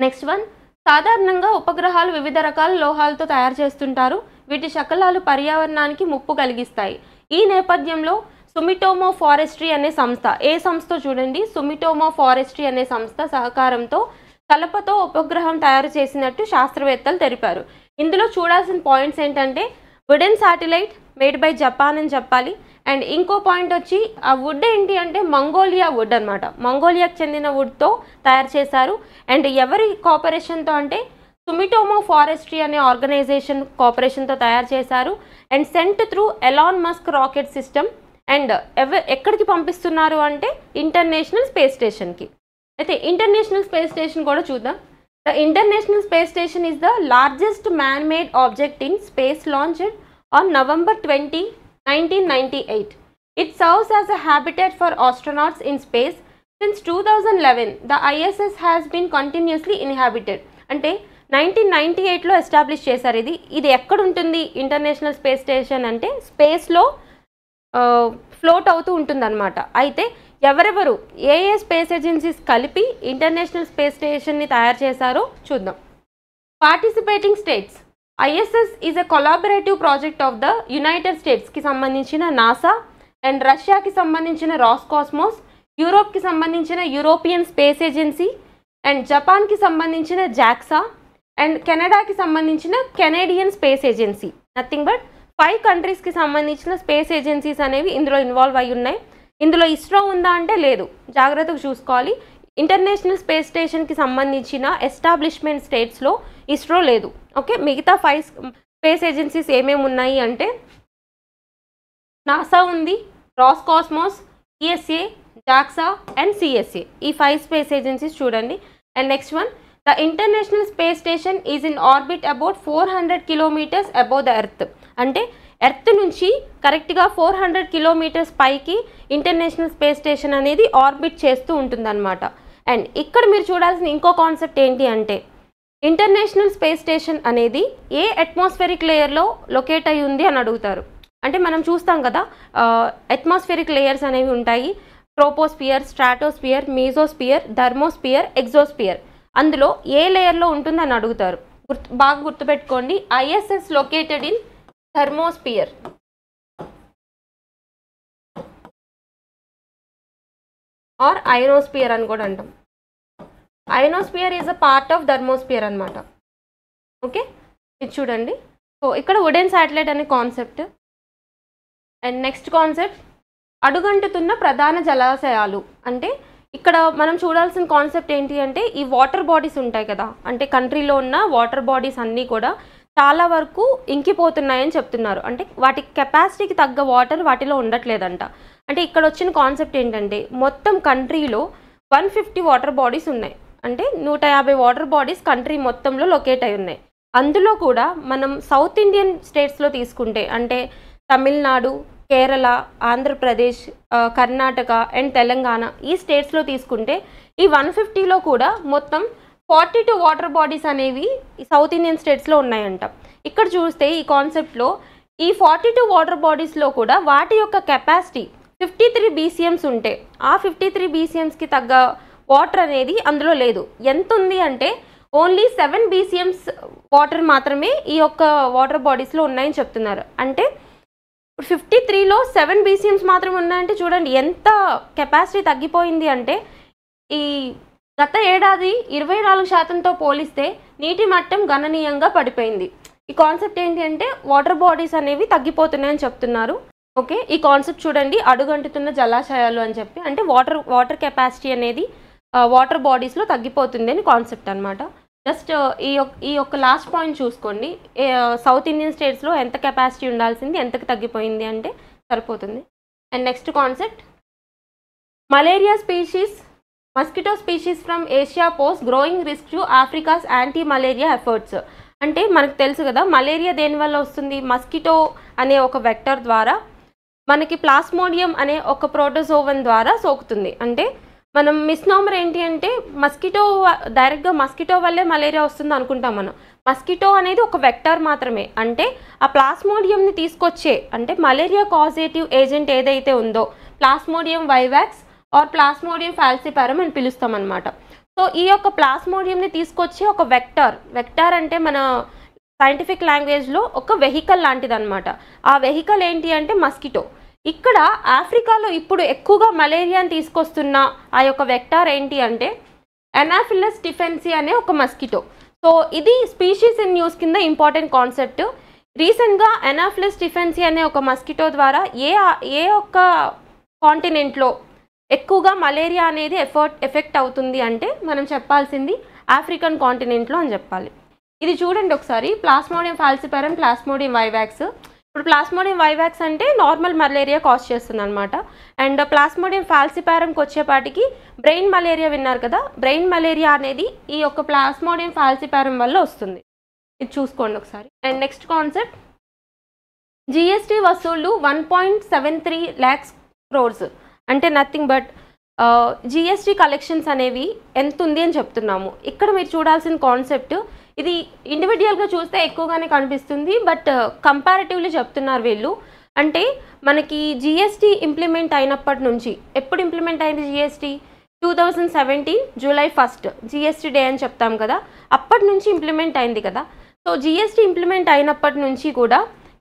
నెక్స్ట్ వన్, సాధారణంగా ఉపగ్రహాలు వివిధ రకాల లోహాలతో తయారు చేస్తుంటారు. వీటి శకలాలు పర్యావరణానికి ముప్పు కలిగిస్తాయి. ఈ నేపథ్యంలో సుమిటోమో ఫారెస్ట్రీ అనే సంస్థ, ఏ సంస్థ చూడండి, సుమిటోమో ఫారెస్ట్రీ అనే సంస్థ సహకారంతో కలపతో ఉపగ్రహం తయారు చేసినట్టు శాస్త్రవేత్తలు తెలిపారు. ఇందులో చూడాల్సిన పాయింట్స్ ఏంటంటే wooden satellite made by Japan అని చెప్పాలి. అండ్ ఇంకో పాయింట్ వచ్చి ఆ వుడ్ ఏంటి అంటే మంగోలియా వుడ్ అనమాట, మంగోలియాకి చెందిన వుడ్తో తయారు చేశారు. అండ్ ఎవరి కోఆపరేషన్తో అంటే సుమిటోమో ఫారెస్ట్రీ అనే ఆర్గనైజేషన్ కోఆపరేషన్తో తయారు చేశారు. And sent through Elon Musk rocket system. And ఎక్కడికి పంపిస్తున్నారు అంటే ఇంటర్నేషనల్ స్పేస్ స్టేషన్కి. అయితే ఇంటర్నేషనల్ స్పేస్ స్టేషన్ కూడా చూద్దాం. The international space station is the largest man made object in space launched on November 20, 1998. It serves as a habitat for astronauts in space. Since 2011, the ISS has been continuously inhabited. అంటే 1998లో establish చేశారు. ఇది ఎక్కడ ఉంటుంది international space station అంటే స్పేస్లో float అవుతూ ఉంటుందన్నమాట. అయితే ఎవరెవరు ఏ స్పేస్ ఏజెన్సీస్ కలిపి ఇంటర్నేషనల్ స్పేస్ స్టేషన్ని తయారు చేశారో చూద్దాం. Participating states. ISS is a collaborative project of the united స్టేట్స్కి సంబంధించిన నాసా అండ్ రష్యాకి సంబంధించిన రాస్కాస్మోస్, యూరోప్కి సంబంధించిన యూరోపియన్ స్పేస్ ఏజెన్సీ అండ్ జపాన్కి సంబంధించిన జాక్సా అండ్ కెనడాకి సంబంధించిన Canadian space agency. Nothing but 5 కంట్రీస్కి సంబంధించిన స్పేస్ ఏజెన్సీస్ అనేవి ఇందులో ఇన్వాల్వ్ అయి ఉన్నాయి. ఇందులో ఇస్రో ఉందా అంటే లేదు, జాగ్రత్తగా చూసుకోవాలి. ఇంటర్నేషనల్ స్పేస్ స్టేషన్కి సంబంధించిన ఎస్టాబ్లిష్మెంట్ స్టేట్స్లో ఇస్రో లేదు. ఓకే, మిగతా 5 స్పేస్ ఏజెన్సీస్ ఏమేమి ఉన్నాయి అంటే నాసా ఉంది, రాస్కాస్మోస్, ESA, జాక్సా అండ్ CSA. ఈ 5 స్పేస్ ఏజెన్సీస్ చూడండి. And next one, the international space station is in orbit about 400 kilometres above the earth. అంటే ఎర్త్ నుంచి కరెక్ట్గా 400 కిలోమీటర్స్ పైకి ఇంటర్నేషనల్ స్పేస్ స్టేషన్ అనేది ఆర్బిట్ చేస్తూ ఉంటుందన్నమాట. అండ్ ఇక్కడ మీరు చూడాల్సిన ఇంకో కాన్సెప్ట్ ఏంటి అంటే ఇంటర్నేషనల్ స్పేస్ స్టేషన్ అనేది ఏ అట్మాస్ఫిరిక్ లేయర్లో లొకేట్ అయి ఉంది అని అడుగుతారు. అంటే మనం చూస్తాం కదా, అట్మాస్ఫిరిక్ లేయర్స్ అనేవి ఉంటాయి. Troposphere, stratosphere, mesosphere, thermosphere, exosphere. అందులో ఏ లేయర్లో ఉంటుందని అడుగుతారు. బాగా గుర్తుపెట్టుకోండి, ISS located in thermosphere. Or ionosphere అని కూడా అంటాం. Ionosphere is a part of thermosphere అనమాట. ఓకే, ఇది చూడండి. సో ఇక్కడ వుడెన్ శాటిలైట్ అనే కాన్సెప్ట్. అండ్ నెక్స్ట్ కాన్సెప్ట్, అడుగంటుతున్న ప్రధాన జలాశయాలు. అంటే ఇక్కడ మనం చూడాల్సిన కాన్సెప్ట్ ఏంటి అంటే ఈ వాటర్ బాడీస్ ఉంటాయి కదా, అంటే కంట్రీలో ఉన్న వాటర్ బాడీస్ అన్నీ కూడా చాలా వరకు ఇంకిపోతున్నాయని చెప్తున్నారు. అంటే వాటి కెపాసిటీకి తగ్గ వాటర్ వాటిలో ఉండట్లేదంట. అంటే ఇక్కడ వచ్చిన కాన్సెప్ట్ ఏంటంటే మొత్తం కంట్రీలో 150 వాటర్ బాడీస్ ఉన్నాయి. అంటే 150 వాటర్ బాడీస్ కంట్రీ మొత్తంలో లొకేట్ అయి ఉన్నాయి. అందులో కూడా మనం సౌత్ ఇండియన్ స్టేట్స్లో తీసుకుంటే అంటే తమిళనాడు, కేరళ, ఆంధ్రప్రదేశ్, కర్ణాటక అండ్ తెలంగాణ ఈ స్టేట్స్లో తీసుకుంటే ఈ 150లో కూడా మొత్తం 42 వాటర్ బాడీస్ అనేవి సౌత్ ఇండియన్ స్టేట్స్లో ఉన్నాయంట. ఇక్కడ చూస్తే ఈ కాన్సెప్ట్లో ఈ 42 వాటర్ బాడీస్లో కూడా వాటి యొక్క కెపాసిటీ 53 BCMs ఉంటే ఆ 53 BCMsకి తగ్గ వాటర్ అనేది అందులో లేదు. ఎంత ఉంది అంటే ఓన్లీ 7 BCMs వాటర్ మాత్రమే ఈ యొక్క వాటర్ బాడీస్లో ఉన్నాయని చెప్తున్నారు. అంటే 53లో 7 BCMs మాత్రం ఉన్నాయంటే చూడండి ఎంత కెపాసిటీ తగ్గిపోయింది. అంటే ఈ గత ఏడాది 24%తో పోలిస్తే నీటి మట్టం గణనీయంగా పడిపోయింది. ఈ కాన్సెప్ట్ ఏంటి అంటే వాటర్ బాడీస్ అనేవి తగ్గిపోతున్నాయని చెప్తున్నారు. ఓకే, ఈ కాన్సెప్ట్ చూడండి, అడుగంటుతున్న జలాశయాలు అని చెప్పి అంటే వాటర్ కెపాసిటీ అనేది వాటర్ బాడీస్లో తగ్గిపోతుంది అని కాన్సెప్ట్ అనమాట. జస్ట్ ఈ యొక్క లాస్ట్ పాయింట్ చూసుకోండి, సౌత్ ఇండియన్ స్టేట్స్లో ఎంత కెపాసిటీ ఉండాల్సింది ఎంతకు తగ్గిపోయింది అంటే సరిపోతుంది. And next concept, malaria species mosquito species from Asia pose growing risk to Africa's anti malaria efforts. అంటే మనకు తెలుసు కదా మలేరియా దేనివల్ల వస్తుంది, మస్కిటో అనే ఒక వెక్టర్ ద్వారా మనకి ప్లాస్మోడియం అనే ఒక ప్రోటోజోవన్ ద్వారా సోకుతుంది. అంటే మనం మిస్నామర్ ఏంటి అంటే మస్కిటో డైరెక్ట్గా మస్కిటో వల్లే మలేరియా వస్తుంది అనుకుంటాం. మనం మస్కిటో అనేది ఒక వెక్టర్ మాత్రమే. అంటే ఆ ప్లాస్మోడియంని తీసుకొచ్చే అంటే మలేరియా కాజేటివ్ ఏజెంట్ ఏదైతే ఉందో plasmodium vivax or plasmodium falciparum అని పిలుస్తాం అనమాట. సో ఈ యొక్క ప్లాస్మోడియంని తీసుకొచ్చే ఒక వెక్టర్ అంటే మన సైంటిఫిక్ లాంగ్వేజ్లో ఒక వెహికల్ లాంటిది అనమాట. ఆ వెహికల్ ఏంటి అంటే మస్కిటో. ఇక్కడ ఆఫ్రికాలో ఇప్పుడు ఎక్కువగా మలేరియాని తీసుకొస్తున్న ఆ యొక్క వెక్టార్ ఏంటి అంటే ఎనాఫిలస్ స్టిఫెన్సీ అనే ఒక మస్కిటో. సో ఇది స్పీషీస్ ఇన్ న్యూస్ కింద ఇంపార్టెంట్ కాన్సెప్ట్. రీసెంట్గా ఎనాఫిలస్ స్టిఫెన్సీ అనే ఒక మస్కిటో ద్వారా ఏ ఒక్క కాంటినెంట్లో ఎక్కువగా మలేరియా అనేది ఎఫెక్ట్ అవుతుంది అంటే మనం చెప్పాల్సింది ఆఫ్రికన్ కాంటినెంట్లో అని చెప్పాలి. ఇది చూడండి ఒకసారి, ప్లాస్మోడియం ఫాల్సిపారం, ప్లాస్మోడియం వైవాక్స్. ఇప్పుడు ప్లాస్మోడియం వైవాక్స్ అంటే నార్మల్ మలేరియా కాజ్ చేస్తుంది అనమాట. అండ్ ప్లాస్మోడియం ఫాల్సిపారంకి వచ్చేపాటికి బ్రెయిన్ మలేరియా విన్నారు కదా, బ్రెయిన్ మలేరియా అనేది ఈ యొక్క ప్లాస్మోడియం ఫాల్సిపారం వల్ల వస్తుంది. ఇది చూసుకోండి ఒకసారి. అండ్ నెక్స్ట్ కాన్సెప్ట్, GST వసూళ్లు 1.73 lakhs క్రోర్స్, అంటే నథింగ్ బట్ జిఎస్టీ కలెక్షన్స్ అనేవి ఎంత ఉంది అని చెప్తున్నాము. ఇక్కడ మీరు చూడాల్సిన కాన్సెప్ట్, ఇది ఇండివిజువల్గా చూస్తే ఎక్కువగానే కనిపిస్తుంది, బట్ కంపారిటివ్లీ చెప్తున్నారు వీళ్ళు. అంటే మనకి జిఎస్టీ ఇంప్లిమెంట్ అయినప్పటి నుంచి, ఎప్పుడు ఇంప్లిమెంట్ అయింది జిఎస్టీ? 2017 జూలై 1 జిఎస్టీ డే అని చెప్తాం కదా, అప్పటి నుంచి ఇంప్లిమెంట్ అయింది కదా. సో జిఎస్టీ ఇంప్లిమెంట్ అయినప్పటి నుంచి కూడా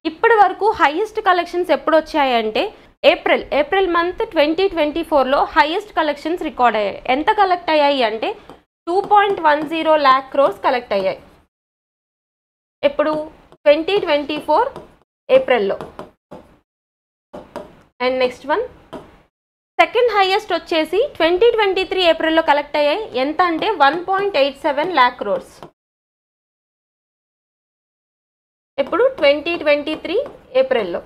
ఇప్పటి వరకు హైయెస్ట్ కలెక్షన్స్ ఎప్పుడు వచ్చాయంటే ఏప్రిల్ మంత్ 2024లో హైయెస్ట్ కలెక్షన్స్ రికార్డ్ అయ్యాయి. ఎంత కలెక్ట్ అయ్యాయి అంటే 2.10 lakh crores కలెక్ట్ అయ్యాయి. ఎప్పుడు? 2024 ఏప్రిల్లో. And next one, second highest వచ్చేసి 2023 ఏప్రిల్లో కలెక్ట్ అయ్యాయి. ఎంత అంటే 1.87 lakh crores. ఎప్పుడు? 2023 ఏప్రిల్లో.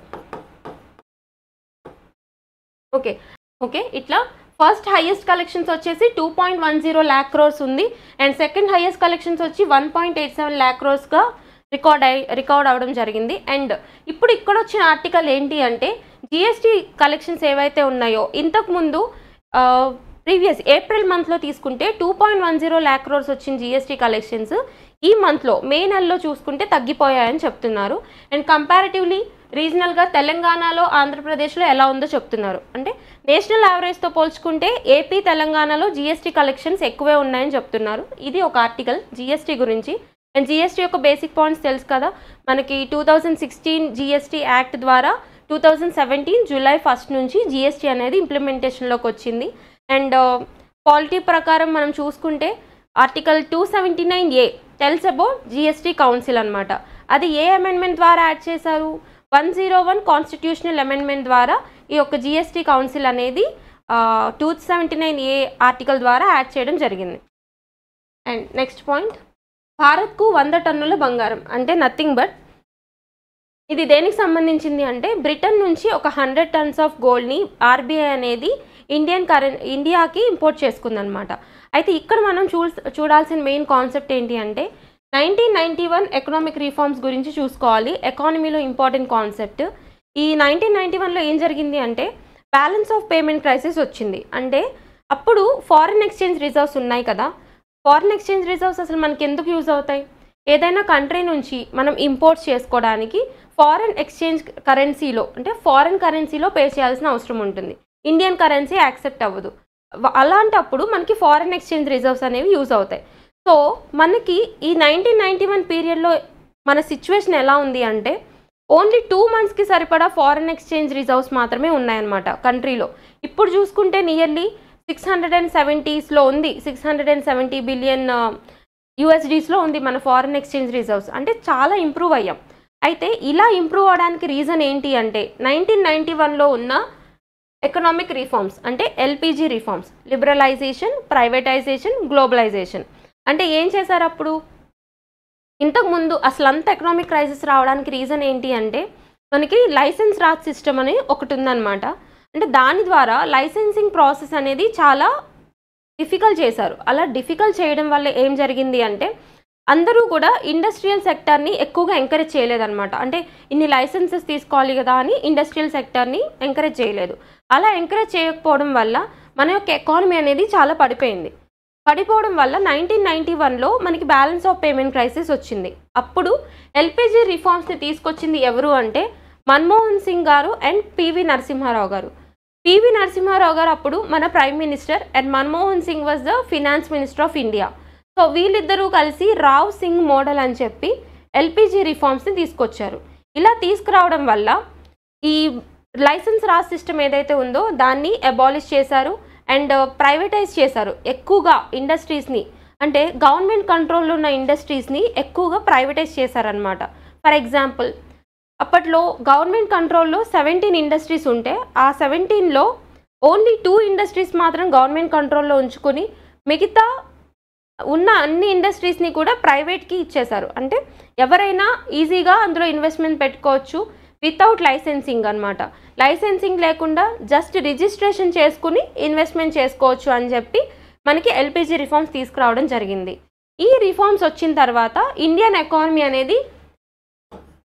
ఓకే ఇట్లా ఫస్ట్ హైయెస్ట్ కలెక్షన్స్ వచ్చేసి 2.10 lakh crores ఉంది, అండ్ సెకండ్ హైయెస్ట్ కలెక్షన్స్ వచ్చి 1.87 lakh crores రికార్డ్ అవ్వడం జరిగింది. అండ్ ఇప్పుడు ఇక్కడ వచ్చిన ఆర్టికల్ ఏంటి అంటే, జిఎస్టీ కలెక్షన్స్ ఏవైతే ఉన్నాయో ఇంతకుముందు ప్రీవియస్ ఏప్రిల్ మంత్లో తీసుకుంటే 2.10 lakh crores వచ్చిన జిఎస్టీ కలెక్షన్స్ ఈ మంత్లో మే నెలలో చూసుకుంటే తగ్గిపోయాయని చెప్తున్నారు. అండ్ కంపారిటివ్లీ రీజనల్గా తెలంగాణలో ఆంధ్రప్రదేశ్లో ఎలా ఉందో చెప్తున్నారు. అంటే నేషనల్ యావరేజ్తో పోల్చుకుంటే ఏపీ తెలంగాణలో జిఎస్టీ కలెక్షన్స్ ఎక్కువే ఉన్నాయని చెప్తున్నారు. ఇది ఒక ఆర్టికల్ జిఎస్టీ గురించి. అండ్ జిఎస్టీ యొక్క బేసిక్ పాయింట్స్ తెలుసు కదా, మనకి 2016 జిఎస్టీ యాక్ట్ ద్వారా 2017 జూలై 1 నుంచి జిఎస్టీ అనేది ఇంప్లిమెంటేషన్లోకి వచ్చింది. అండ్ పాలిటీ ప్రకారం మనం చూసుకుంటే article 279A tells about GST council అనమాట. అది ఏ అమెండ్మెంట్ ద్వారా యాడ్ చేశారు? 101 కాన్స్టిట్యూషనల్ అమెండ్మెంట్ ద్వారా ఈ యొక్క జిఎస్టీ కౌన్సిల్ అనేది 279A ఆర్టికల్ ద్వారా యాడ్ చేయడం జరిగింది. అండ్ నెక్స్ట్ పాయింట్, భారత్కు 100 టన్నుల బంగారం, అంటే నథింగ్ బట్ ఇది దేనికి సంబంధించింది అంటే, బ్రిటన్ నుంచి ఒక 100 tons ఆఫ్ గోల్డ్ని ఆర్బీఐ అనేది ఇండియాకి ఇంపోర్ట్ చేసుకుందనమాట. అయితే ఇక్కడ మనం చూడాల్సిన మెయిన్ కాన్సెప్ట్ ఏంటి అంటే, 1991 ఎకనామిక్ రిఫార్మ్స్ గురించి చూసుకోవాలి. ఎకానమీలో ఇంపార్టెంట్ కాన్సెప్ట్. ఈ 1991లో ఏం జరిగింది అంటే, బ్యాలెన్స్ ఆఫ్ పేమెంట్ క్రైసిస్ వచ్చింది. అంటే అప్పుడు ఫారిన్ ఎక్స్చేంజ్ రిజర్వ్స్ ఉన్నాయి కదా, ఫారిన్ ఎక్స్చేంజ్ రిజర్వ్స్ అసలు మనకి ఎందుకు యూజ్ అవుతాయి? ఏదైనా కంట్రీ నుంచి మనం ఇంపోర్ట్స్ చేసుకోవడానికి ఫారిన్ ఎక్స్చేంజ్ కరెన్సీలో, అంటే ఫారిన్ కరెన్సీలో పే చేయాల్సిన అవసరం ఉంటుంది. ఇండియన్ కరెన్సీ యాక్సెప్ట్ అవ్వదు. అలాంటప్పుడు మనకి ఫారిన్ ఎక్స్చేంజ్ రిజర్వ్స్ అనేవి యూజ్ అవుతాయి. సో మనకి ఈ 1991 పీరియడ్లో మన సిచ్యువేషన్ ఎలా ఉంది అంటే, ఓన్లీ 2 monthsకి సరిపడా ఫారిన్ ఎక్స్చేంజ్ రిజర్వ్స్ మాత్రమే ఉన్నాయన్నమాట కంట్రీలో. ఇప్పుడు చూసుకుంటే నియర్లీ 670sలో ఉంది, 670 బిలియన్ USDsలో ఉంది మన ఫారిన్ ఎక్స్చేంజ్ రిజర్వ్స్. అంటే చాలా ఇంప్రూవ్ అయ్యాం. అయితే ఇలా ఇంప్రూవ్ అవడానికి రీజన్ ఏంటి అంటే, 1991లో ఉన్న ఎకనామిక్ రిఫార్మ్స్, అంటే LPG reforms, liberalisation, privatisation, globalisation. అంటే ఏం చేశారు అప్పుడు? ఇంతకుముందు అసలు అంత ఎకనామిక్ క్రైసిస్ రావడానికి రీజన్ ఏంటి అంటే, మనకి లైసెన్స్ రాజ్ సిస్టమ్ అని ఒకటి ఉందన్నమాట. అంటే దాని ద్వారా లైసెన్సింగ్ ప్రాసెస్ అనేది చాలా డిఫికల్ట్ చేశారు. అలా డిఫికల్ట్ చేయడం వల్ల ఏం జరిగింది అంటే, అందరూ కూడా ఇండస్ట్రియల్ సెక్టర్ని ఎక్కువగా ఎంకరేజ్ చేయలేదన్నమాట. అంటే ఇన్ని లైసెన్సెస్ తీసుకోవాలి కదా అని ఇండస్ట్రియల్ సెక్టర్ని ఎంకరేజ్ చేయలేదు. అలా ఎంకరేజ్ చేయకపోవడం వల్ల మన యొక్క ఎకానమీ అనేది చాలా పడిపోవడం వల్ల 1991లో మనకి బ్యాలెన్స్ ఆఫ్ పేమెంట్ క్రైసిస్ వచ్చింది. అప్పుడు ఎల్పిజి రిఫార్మ్స్ని తీసుకొచ్చింది ఎవరు అంటే, మన్మోహన్ సింగ్ గారు అండ్ పివి నరసింహారావు గారు. పివి నరసింహారావు గారు అప్పుడు మన prime minister, and Manmohan Singh was the finance minister of India. So వీళ్ళిద్దరూ కలిసి రావ్ సింగ్ మోడల్ అని చెప్పి ఎల్పిజి రిఫార్మ్స్ని తీసుకొచ్చారు. ఇలా తీసుకురావడం వల్ల ఈ లైసెన్స్ రాజ్ సిస్టమ్ ఏదైతే ఉందో దాన్ని అబాలిష్ చేశారు అండ్ ప్రైవేటైజ్ చేశారు. ఎక్కువగా ఇండస్ట్రీస్ని, అంటే గవర్నమెంట్ కంట్రోల్లో ఉన్న ఇండస్ట్రీస్ని ఎక్కువగా ప్రైవేటైజ్ చేశారనమాట. ఫర్ ఎగ్జాంపుల్, అప్పట్లో గవర్నమెంట్ కంట్రోల్లో 17 ఇండస్ట్రీస్ ఉంటే ఆ 17లో ఓన్లీ 2 ఇండస్ట్రీస్ మాత్రం గవర్నమెంట్ కంట్రోల్లో ఉంచుకొని మిగతా ఉన్న అన్ని ఇండస్ట్రీస్ని కూడా ప్రైవేట్కి ఇచ్చేశారు. అంటే ఎవరైనా ఈజీగా అందులో ఇన్వెస్ట్మెంట్ పెట్టుకోవచ్చు వితౌట్ లైసెన్సింగ్ అనమాట. లైసెన్సింగ్ లేకుండా జస్ట్ రిజిస్ట్రేషన్ చేసుకుని ఇన్వెస్ట్మెంట్ చేసుకోవచ్చు అని చెప్పి మనకి ఎల్పిజి రిఫార్మ్స్ తీసుకురావడం జరిగింది. ఈ రిఫార్మ్స్ వచ్చిన తర్వాత ఇండియన్ ఎకానమీ అనేది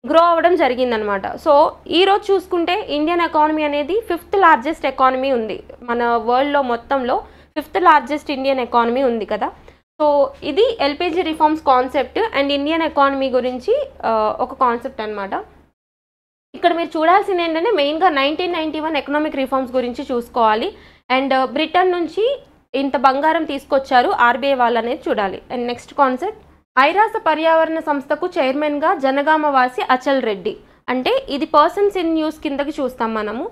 గ్రో అవ్వడం జరిగిందనమాట. సో ఈరోజు చూసుకుంటే ఇండియన్ ఎకానమీ అనేది 5th లార్జెస్ట్ ఎకానమీ ఉంది. మన వరల్డ్లో మొత్తంలో 5th లార్జెస్ట్ ఇండియన్ ఎకానమీ ఉంది కదా. సో ఇది LPG reforms concept and Indian economy గురించి ఒక కాన్సెప్ట్ అనమాట. ఇక్కడ మీరు చూడాల్సింది ఏంటంటే మెయిన్గా 1991 ఎకనామిక్ రిఫార్మ్స్ గురించి చూసుకోవాలి. అండ్ బ్రిటన్ నుంచి ఇంత బంగారం తీసుకొచ్చారు ఆర్బీఐ వాళ్ళు అనేది చూడాలి. అండ్ నెక్స్ట్ కాన్సెప్ట్, ఐరాస పర్యావరణ సంస్థకు చైర్మన్గా జనగామ వాసి అచల్ రెడ్డి. అంటే ఇది పర్సన్స్ ఇన్ న్యూస్ కిందకి చూస్తాం మనము.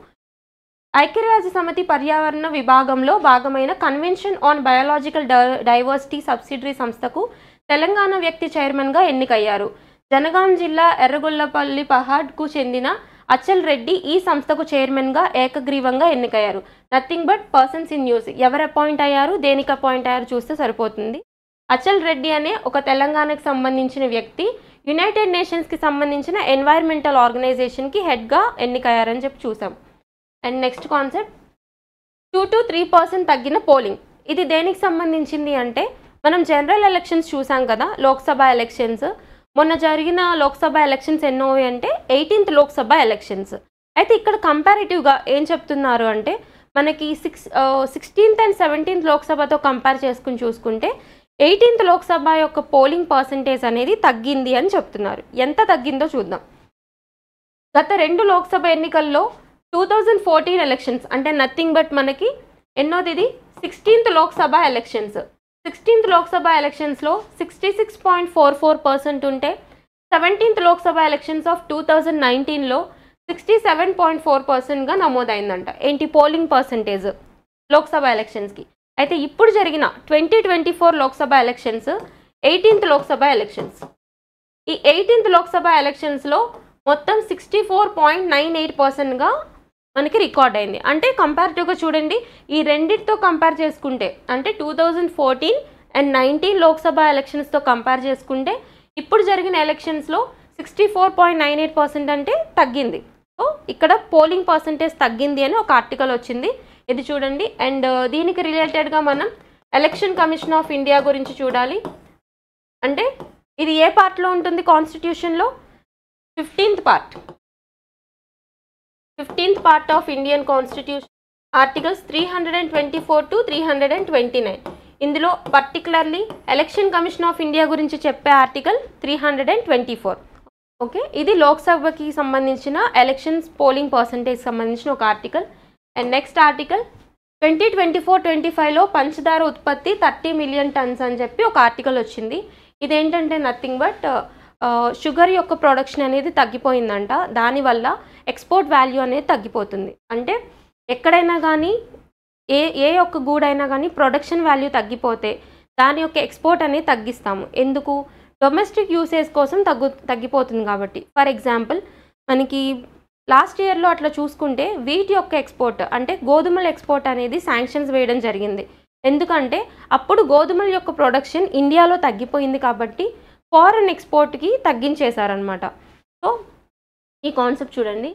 ఐక్యరాజ్య సమితి పర్యావరణ విభాగంలో భాగమైన convention on biological diversity subsidiary సంస్థకు తెలంగాణ వ్యక్తి చైర్మన్గా ఎన్నికయ్యారు. జనగాం జిల్లా ఎర్రగొల్లపల్లి పహాడ్కు చెందిన అచల్ రెడ్డి ఈ సంస్థకు చైర్మన్గా ఏకగ్రీవంగా ఎన్నికయ్యారు. Nothing but persons in news. ఎవరు అపాయింట్ అయ్యారు, దేనికి అపాయింట్ అయ్యారు చూస్తే సరిపోతుంది. అచల్ రెడ్డి అనే ఒక తెలంగాణకు సంబంధించిన వ్యక్తి యునైటెడ్ నేషన్స్కి సంబంధించిన ఎన్వైర్మెంటల్ ఆర్గనైజేషన్కి హెడ్గా ఎన్నికయ్యారని చెప్పి చూసాం. అండ్ నెక్స్ట్ కాన్సెప్ట్, 2 to 3% తగ్గిన పోలింగ్. ఇది దేనికి సంబంధించింది అంటే మనం జనరల్ ఎలక్షన్స్ చూసాం కదా, లోక్సభ ఎలక్షన్స్. మొన్న జరిగిన లోక్సభ ఎలక్షన్స్ ఎన్నోవి అంటే 18th లోక్సభ ఎలక్షన్స్. అయితే ఇక్కడ కంపారిటివ్గా ఏం చెప్తున్నారు అంటే మనకి 16th and 17th లోక్సభతో కంపేర్ చేసుకుని చూసుకుంటే 18th లోక్సభ యొక్క పోలింగ్ పర్సంటేజ్ అనేది తగ్గింది అని చెప్తున్నారు. ఎంత తగ్గిందో చూద్దాం. గత 2 లోక్సభ ఎన్నికల్లో 2014 ఎలక్షన్స్ అంటే నథింగ్ బట్ మనకి ఎన్నోది ఇది 16th Lok Sabha elections. 16th Lok Sabha ఎలక్షన్స్లో 66.44% ఉంటే 17th లోక్సభ ఎలక్షన్స్ ఆఫ్ 2019లో 67.4%గా నమోదైందంట. ఏంటి పోలింగ్ పర్సంటేజ్ లోక్సభ ఎలక్షన్స్కి. అయితే ఇప్పుడు జరిగిన 2024 Lok Sabha elections 18th Lok Sabha elections. ఈ 18th లోక్సభ ఎలక్షన్స్లో మొత్తం 64.98%గా మనకి రికార్డ్ అయింది. అంటే కంపారిటివ్గా చూడండి, ఈ రెండింటితో కంపేర్ చేసుకుంటే అంటే 2014 and 19 లోక్సభ ఎలక్షన్స్తో కంపేర్ చేసుకుంటే ఇప్పుడు జరిగిన ఎలక్షన్స్లో 64.98% అంటే తగ్గింది. సో ఇక్కడ పోలింగ్ పర్సంటేజ్ తగ్గింది అని ఒక ఆర్టికల్ వచ్చింది, ఇది చూడండి. అండ్ దీనికి రిలేటెడ్గా మనం ఎలక్షన్ కమిషన్ ఆఫ్ ఇండియా గురించి చూడాలి. అంటే ఇది ఏ పార్ట్లో ఉంటుంది కాన్స్టిట్యూషన్లో? 15th part of Indian constitution, articles 324 to 329. ఇందులో particularly election commission of India గురించి చెప్పే ఆర్టికల్ 324. ఓకే, ఇది లోక్సభకి సంబంధించిన ఎలక్షన్స్ పోలింగ్ పర్సంటేజ్ సంబంధించిన ఒక ఆర్టికల్. అండ్ నెక్స్ట్ ఆర్టికల్ 2024-25లో పంచదార ఉత్పత్తి 30 million tons అని చెప్పి ఒక ఆర్టికల్ వచ్చింది. ఇదేంటంటే నథింగ్ బట్ షుగర్ యొక్క ప్రొడక్షన్ అనేది తగ్గిపోయిందంట. దానివల్ల ఎక్స్పోర్ట్ వాల్యూ అనేది తగ్గిపోతుంది. అంటే ఎక్కడైనా కానీ ఏ ఒక్క గూడైనా కానీ ప్రొడక్షన్ వాల్యూ తగ్గిపోతే దాని యొక్క ఎక్స్పోర్ట్ అనేది తగ్గిస్తాము. ఎందుకు? డొమెస్టిక్ యూసేజ్ కోసం తగ్గిపోతుంది కాబట్టి. ఫర్ ఎగ్జాంపుల్ మనకి లాస్ట్ ఇయర్లో అట్లా చూసుకుంటే వీటి యొక్క ఎక్స్పోర్ట్ అంటే గోధుమల ఎక్స్పోర్ట్ అనేది శాంక్షన్స్ వేయడం జరిగింది. ఎందుకంటే అప్పుడు గోధుమల యొక్క ప్రొడక్షన్ ఇండియాలో తగ్గిపోయింది కాబట్టి ఫారెన్ ఎక్స్పోర్ట్కి తగ్గించేశారనమాట. సో ఈ కాన్సెప్ట్ చూడండి.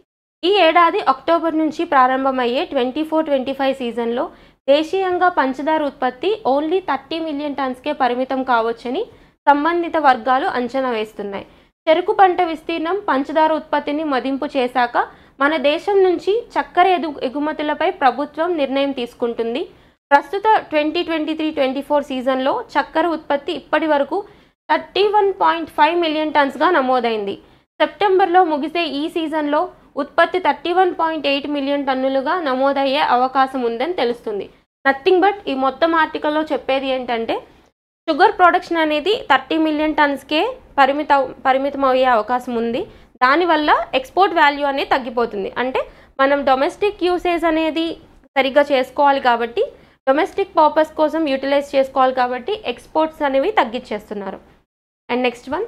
ఈ ఏడాది అక్టోబర్ నుంచి ప్రారంభమయ్యే 24-25 సీజన్లో దేశీయంగా పంచదార ఉత్పత్తి ఓన్లీ 30 million tonsకే పరిమితం కావచ్చని సంబంధిత వర్గాలు అంచనా వేస్తున్నాయి. చెరుకు పంట విస్తీర్ణం పంచదార ఉత్పత్తిని మదింపు చేశాక మన దేశం నుంచి చక్కెర ఎగుమతులపై ప్రభుత్వం నిర్ణయం తీసుకుంటుంది. ప్రస్తుత 2023-24 సీజన్లో చక్కెర ఉత్పత్తి ఇప్పటి వరకు 31.5 million tonsగా నమోదైంది. సెప్టెంబర్లో ముగిసే ఈ సీజన్లో ఉత్పత్తి 31.8 million టన్నులుగా నమోదయ్యే అవకాశం ఉందని తెలుస్తుంది. నథింగ్ బట్ ఈ మొత్తం ఆర్టికల్లో చెప్పేది ఏంటంటే షుగర్ ప్రొడక్షన్ అనేది 30 million tonsకే పరిమితం అయ్యే అవకాశం ఉంది. దానివల్ల ఎక్స్పోర్ట్ వాల్యూ అనేది తగ్గిపోతుంది. అంటే మనం డొమెస్టిక్ యూసేజ్ అనేది సరిగ్గా చేసుకోవాలి కాబట్టి, డొమెస్టిక్ పర్పస్ కోసం యూటిలైజ్ చేసుకోవాలి కాబట్టి ఎక్స్పోర్ట్స్ అనేవి తగ్గించేస్తున్నారు. And next one,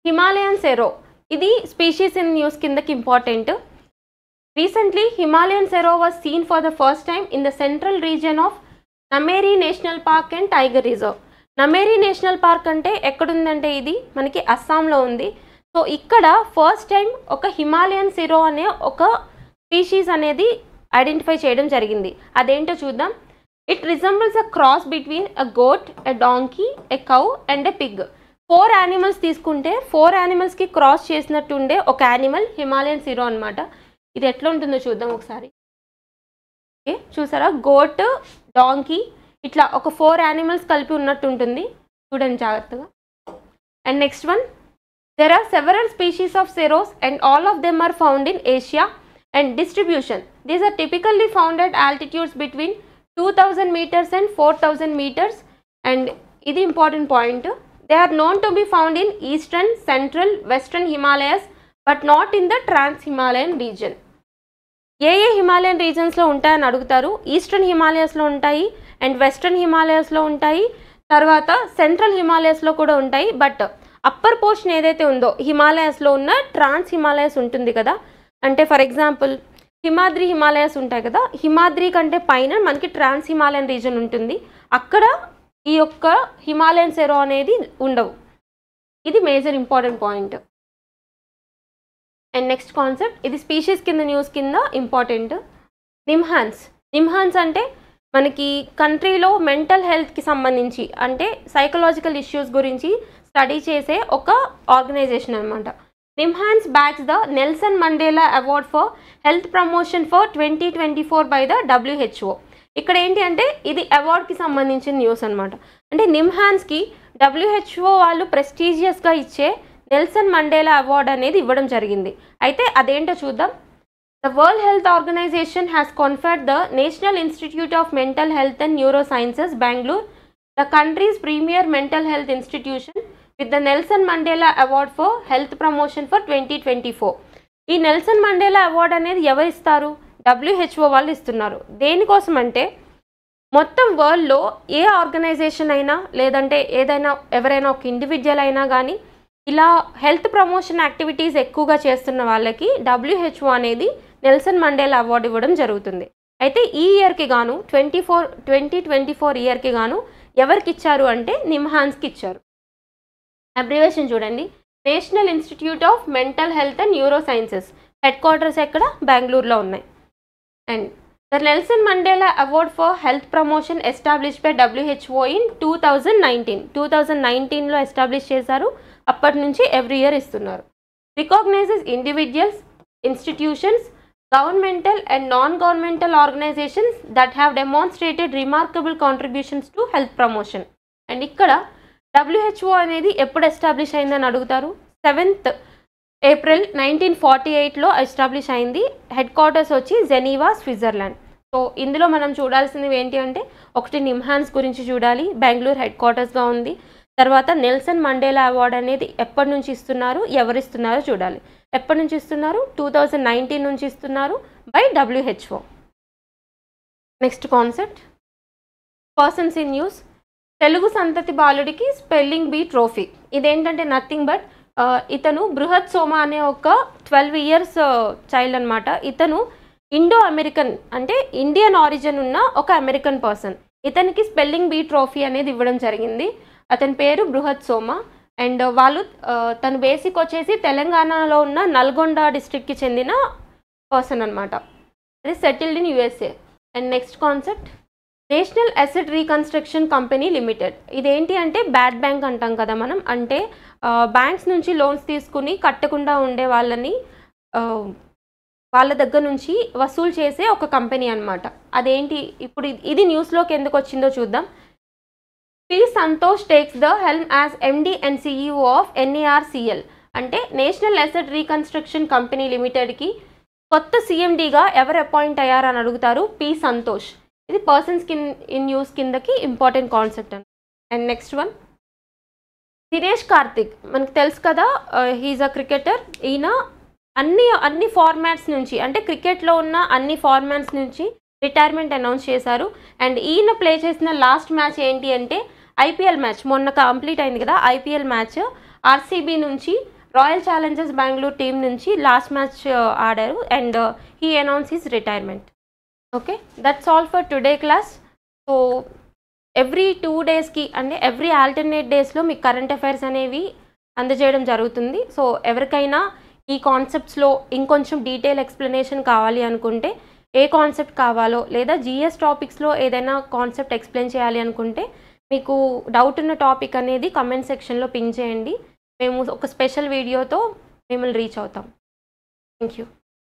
Himalayan serow. ఇది స్పీషీస్ ఇన్ న్యూస్ కిందకి important. Recently Himalayan serow was seen for the first time in the central region of Nameri national park and tiger reserve. Nameri national park అంటే ఎక్కడుందంటే ఇది మనకి అస్సాంలో ఉంది. సో ఇక్కడ first time ఒక హిమాలయన్ సెరో అనే ఒక స్పీషీస్ అనేది ఐడెంటిఫై చేయడం జరిగింది. అదేంటో చూద్దాం. It resembles a cross between a goat, a donkey, a cow and a Pig. 4 animals తీసుకుంటే 4 యానిమల్స్కి క్రాస్ చేసినట్టు ఉండే ఒక యానిమల్ హిమాలయన్ సిరో అనమాట. ఇది ఎట్లా ఉంటుందో చూద్దాం ఒకసారి. ఓకే, చూసారా, గోట్, డాంకీ ఇట్లా ఒక 4 యానిమల్స్ కలిపి ఉన్నట్టు ఉంటుంది. చూడండి జాగ్రత్తగా. And next one, there are several species of seros and all of them are found in Asia and distribution. These are typically found at altitudes between 2000 meters and 4000 meters, and ఇది important point. They are known to be found in eastern, central, western Himalayas but not in the trans-Himalayan region. ఏ Himalayan రీజన్స్లో ఉంటాయని అడుగుతారు. Eastern హిమాలయస్లో ఉంటాయి and western హిమాలయస్లో ఉంటాయి, తర్వాత central హిమాలయస్లో కూడా ఉంటాయి. బట్ అప్పర్ పోర్షన్ ఏదైతే ఉందో హిమాలయస్లో ఉన్న ట్రాన్స్ హిమాలయస్ ఉంటుంది కదా, అంటే ఫర్ ఎగ్జాంపుల్ హిమాద్రి హిమాలయస్ ఉంటాయి కదా, హిమాద్రి కంటే పైన మనకి ట్రాన్స్ హిమాలయన్ రీజన్ ఉంటుంది. అక్కడ ఈ యొక్క హిమాలయన్ సెరో అనేది ఉండవు. ఇది major important point. And next concept, ఇది స్పీషీస్ కింద న్యూస్ కింద ఇంపార్టెంట్. నిమ్హాన్స్ అంటే మనకి కంట్రీలో మెంటల్ హెల్త్కి సంబంధించి అంటే సైకలాజికల్ ఇష్యూస్ గురించి స్టడీ చేసే ఒక ఆర్గనైజేషన్ అనమాట. NIMHANS backs the Nelson Mandela award for health promotion for 2024 by the WHO. ఇక్కడ ఏంటి అంటే ఇది అవార్డ్కి సంబంధించిన న్యూస్ అనమాట. అంటే నిమ్హాన్స్కి WHO వాళ్ళు ప్రెస్టీజియస్గా ఇచ్చే నెల్సన్ మండేలా అవార్డ్ అనేది ఇవ్వడం జరిగింది. అయితే అదేంటో చూద్దాం. The world health organization has conferred the national institute of mental health and neuro sciences Bengaluru, the country's premier mental health institution with the Nelson Mandela award for health promotion for 2024. ఈ Nelson Mandela award అనేది ఎవరు ఇస్తారు? WHO వాళ్ళు ఇస్తున్నారు. దేనికోసం అంటే మొత్తం వరల్డ్లో ఏ ఆర్గనైజేషన్ అయినా లేదంటే ఏదైనా ఎవరైనా ఒక ఇండివిజువల్ అయినా కానీ ఇలా హెల్త్ ప్రమోషన్ యాక్టివిటీస్ ఎక్కువగా చేస్తున్న వాళ్ళకి WHO అనేది నెల్సన్ మండేలా అవార్డు ఇవ్వడం జరుగుతుంది. అయితే ఈ ఇయర్కి గాను 2024 ఇయర్కి గాను ఎవరికి ఇచ్చారు అంటే నిమ్హాన్స్కి ఇచ్చారు. అబ్రివేషన్ చూడండి, national institute of mental health and neuro sciences. Headquarters ఎక్కడ? బెంగళూరులో ఉన్నాయి. And the Nelson Mandela award for health promotion established by WHO in 2019లో ఎస్టాబ్లిష్ చేశారు. అప్పటి నుంచి ఎవ్రీ ఇయర్ ఇస్తున్నారు. Recognizes individuals, institutions, governmental and non governmental organizations that have demonstrated remarkable contributions to health promotion. And ఇక్కడ WHO అనేది ఎప్పుడు establish అయిందని అడుగుతారు. 7th ఏప్రిల్ 1948లో ఎస్టాబ్లిష్ అయింది. హెడ్ క్వార్టర్స్ వచ్చి జెనీవా, స్విట్జర్లాండ్. సో ఇందులో మనం చూడాల్సినవి ఏంటి అంటే ఒకటి నిమ్హాన్స్ గురించి చూడాలి, బెంగళూరు హెడ్ క్వార్టర్స్గా ఉంది. తర్వాత నెల్సన్ మండేలా అవార్డు అనేది ఎప్పటి నుంచి ఇస్తున్నారు, ఎవరిస్తున్నారో చూడాలి. ఎప్పటి నుంచి ఇస్తున్నారు? 2019 నుంచి ఇస్తున్నారు by WHO. Next concept, persons in news. Telugu సంతతి బాలుడికి స్పెల్లింగ్ బీ ట్రోఫీ. ఇదేంటంటే నథింగ్ బట్ ఇతను బృహత్ సోమ అనే ఒక 12 ఇయర్స్ చైల్డ్ అనమాట. ఇతను ఇండో అమెరికన్ అంటే ఇండియన్ ఆరిజిన్ ఉన్న ఒక అమెరికన్ పర్సన్. ఇతనికి స్పెల్లింగ్ బీ ట్రోఫీ అనేది ఇవ్వడం జరిగింది. అతని పేరు బృహత్ సోమ. అండ్ వాళ్ళు తను బేసిక్ వచ్చేసి తెలంగాణలో ఉన్న నల్గొండ డిస్ట్రిక్ట్కి చెందిన పర్సన్ అనమాట. అది settled in USA. And next concept, national asset reconstruction company limited. ఇదేంటి అంటే బ్యాడ్ బ్యాంక్ అంటాం కదా మనం, అంటే బ్యాంక్స్ నుంచి లోన్స్ తీసుకుని కట్టకుండా ఉండే వాళ్ళని వాళ్ళ దగ్గర నుంచి వసూలు చేసే ఒక కంపెనీ అనమాట. అదేంటి ఇప్పుడు ఇది న్యూస్లోకి ఎందుకు వచ్చిందో చూద్దాం. P. Santosh takes the helm as MD and CEO of NARCL. అంటే నేషనల్ అసెట్ రీకన్స్ట్రక్షన్ కంపెనీ లిమిటెడ్కి కొత్త CMDగా ఎవరు అపాయింట్ అయ్యారని అడుగుతారు. P. సంతోష్. ఇది పర్సన్స్ ఇన్ న్యూస్ కిందకి ఇంపార్టెంట్ కాన్సెప్ట్ అని. And next one, Dinesh Karthik. మనకు తెలుసు కదా, హీఈస్ అ క్రికెటర్. ఈయన అన్ని ఫార్మాట్స్ నుంచి అంటే క్రికెట్లో ఉన్న అన్ని ఫార్మాట్స్ నుంచి రిటైర్మెంట్ అనౌన్స్ చేశారు. అండ్ ఈయన ప్లే చేసిన లాస్ట్ మ్యాచ్ ఏంటి అంటే IPL మ్యాచ్. మొన్న కంప్లీట్ అయింది కదా IPL మ్యాచ్. RCB నుంచి రాయల్ ఛాలెంజర్స్ బెంగళూరు టీం నుంచి లాస్ట్ మ్యాచ్ ఆడారు. And he announce his retirement. Okay, that's all for today class. So every 2 డేస్కి అంటే ఎవ్రీ ఆల్టర్నేట్ డేస్లో మీకు కరెంట్ అఫైర్స్ అనేవి అందజేయడం జరుగుతుంది. సో ఎవరికైనా ఈ కాన్సెప్ట్స్లో ఇంకొంచెం డీటెయిల్ ఎక్స్ప్లెనేషన్ కావాలి అనుకుంటే, ఏ కాన్సెప్ట్ కావాలో లేదా GS టాపిక్స్లో ఏదైనా కాన్సెప్ట్ ఎక్స్ప్లెయిన్ చేయాలి అనుకుంటే మీకు డౌట్ ఉన్న టాపిక్ అనేది కమెంట్ సెక్షన్లో పిన్ చేయండి. మేము ఒక స్పెషల్ వీడియోతో మిమ్మల్ని రీచ్ అవుతాం. Thank you.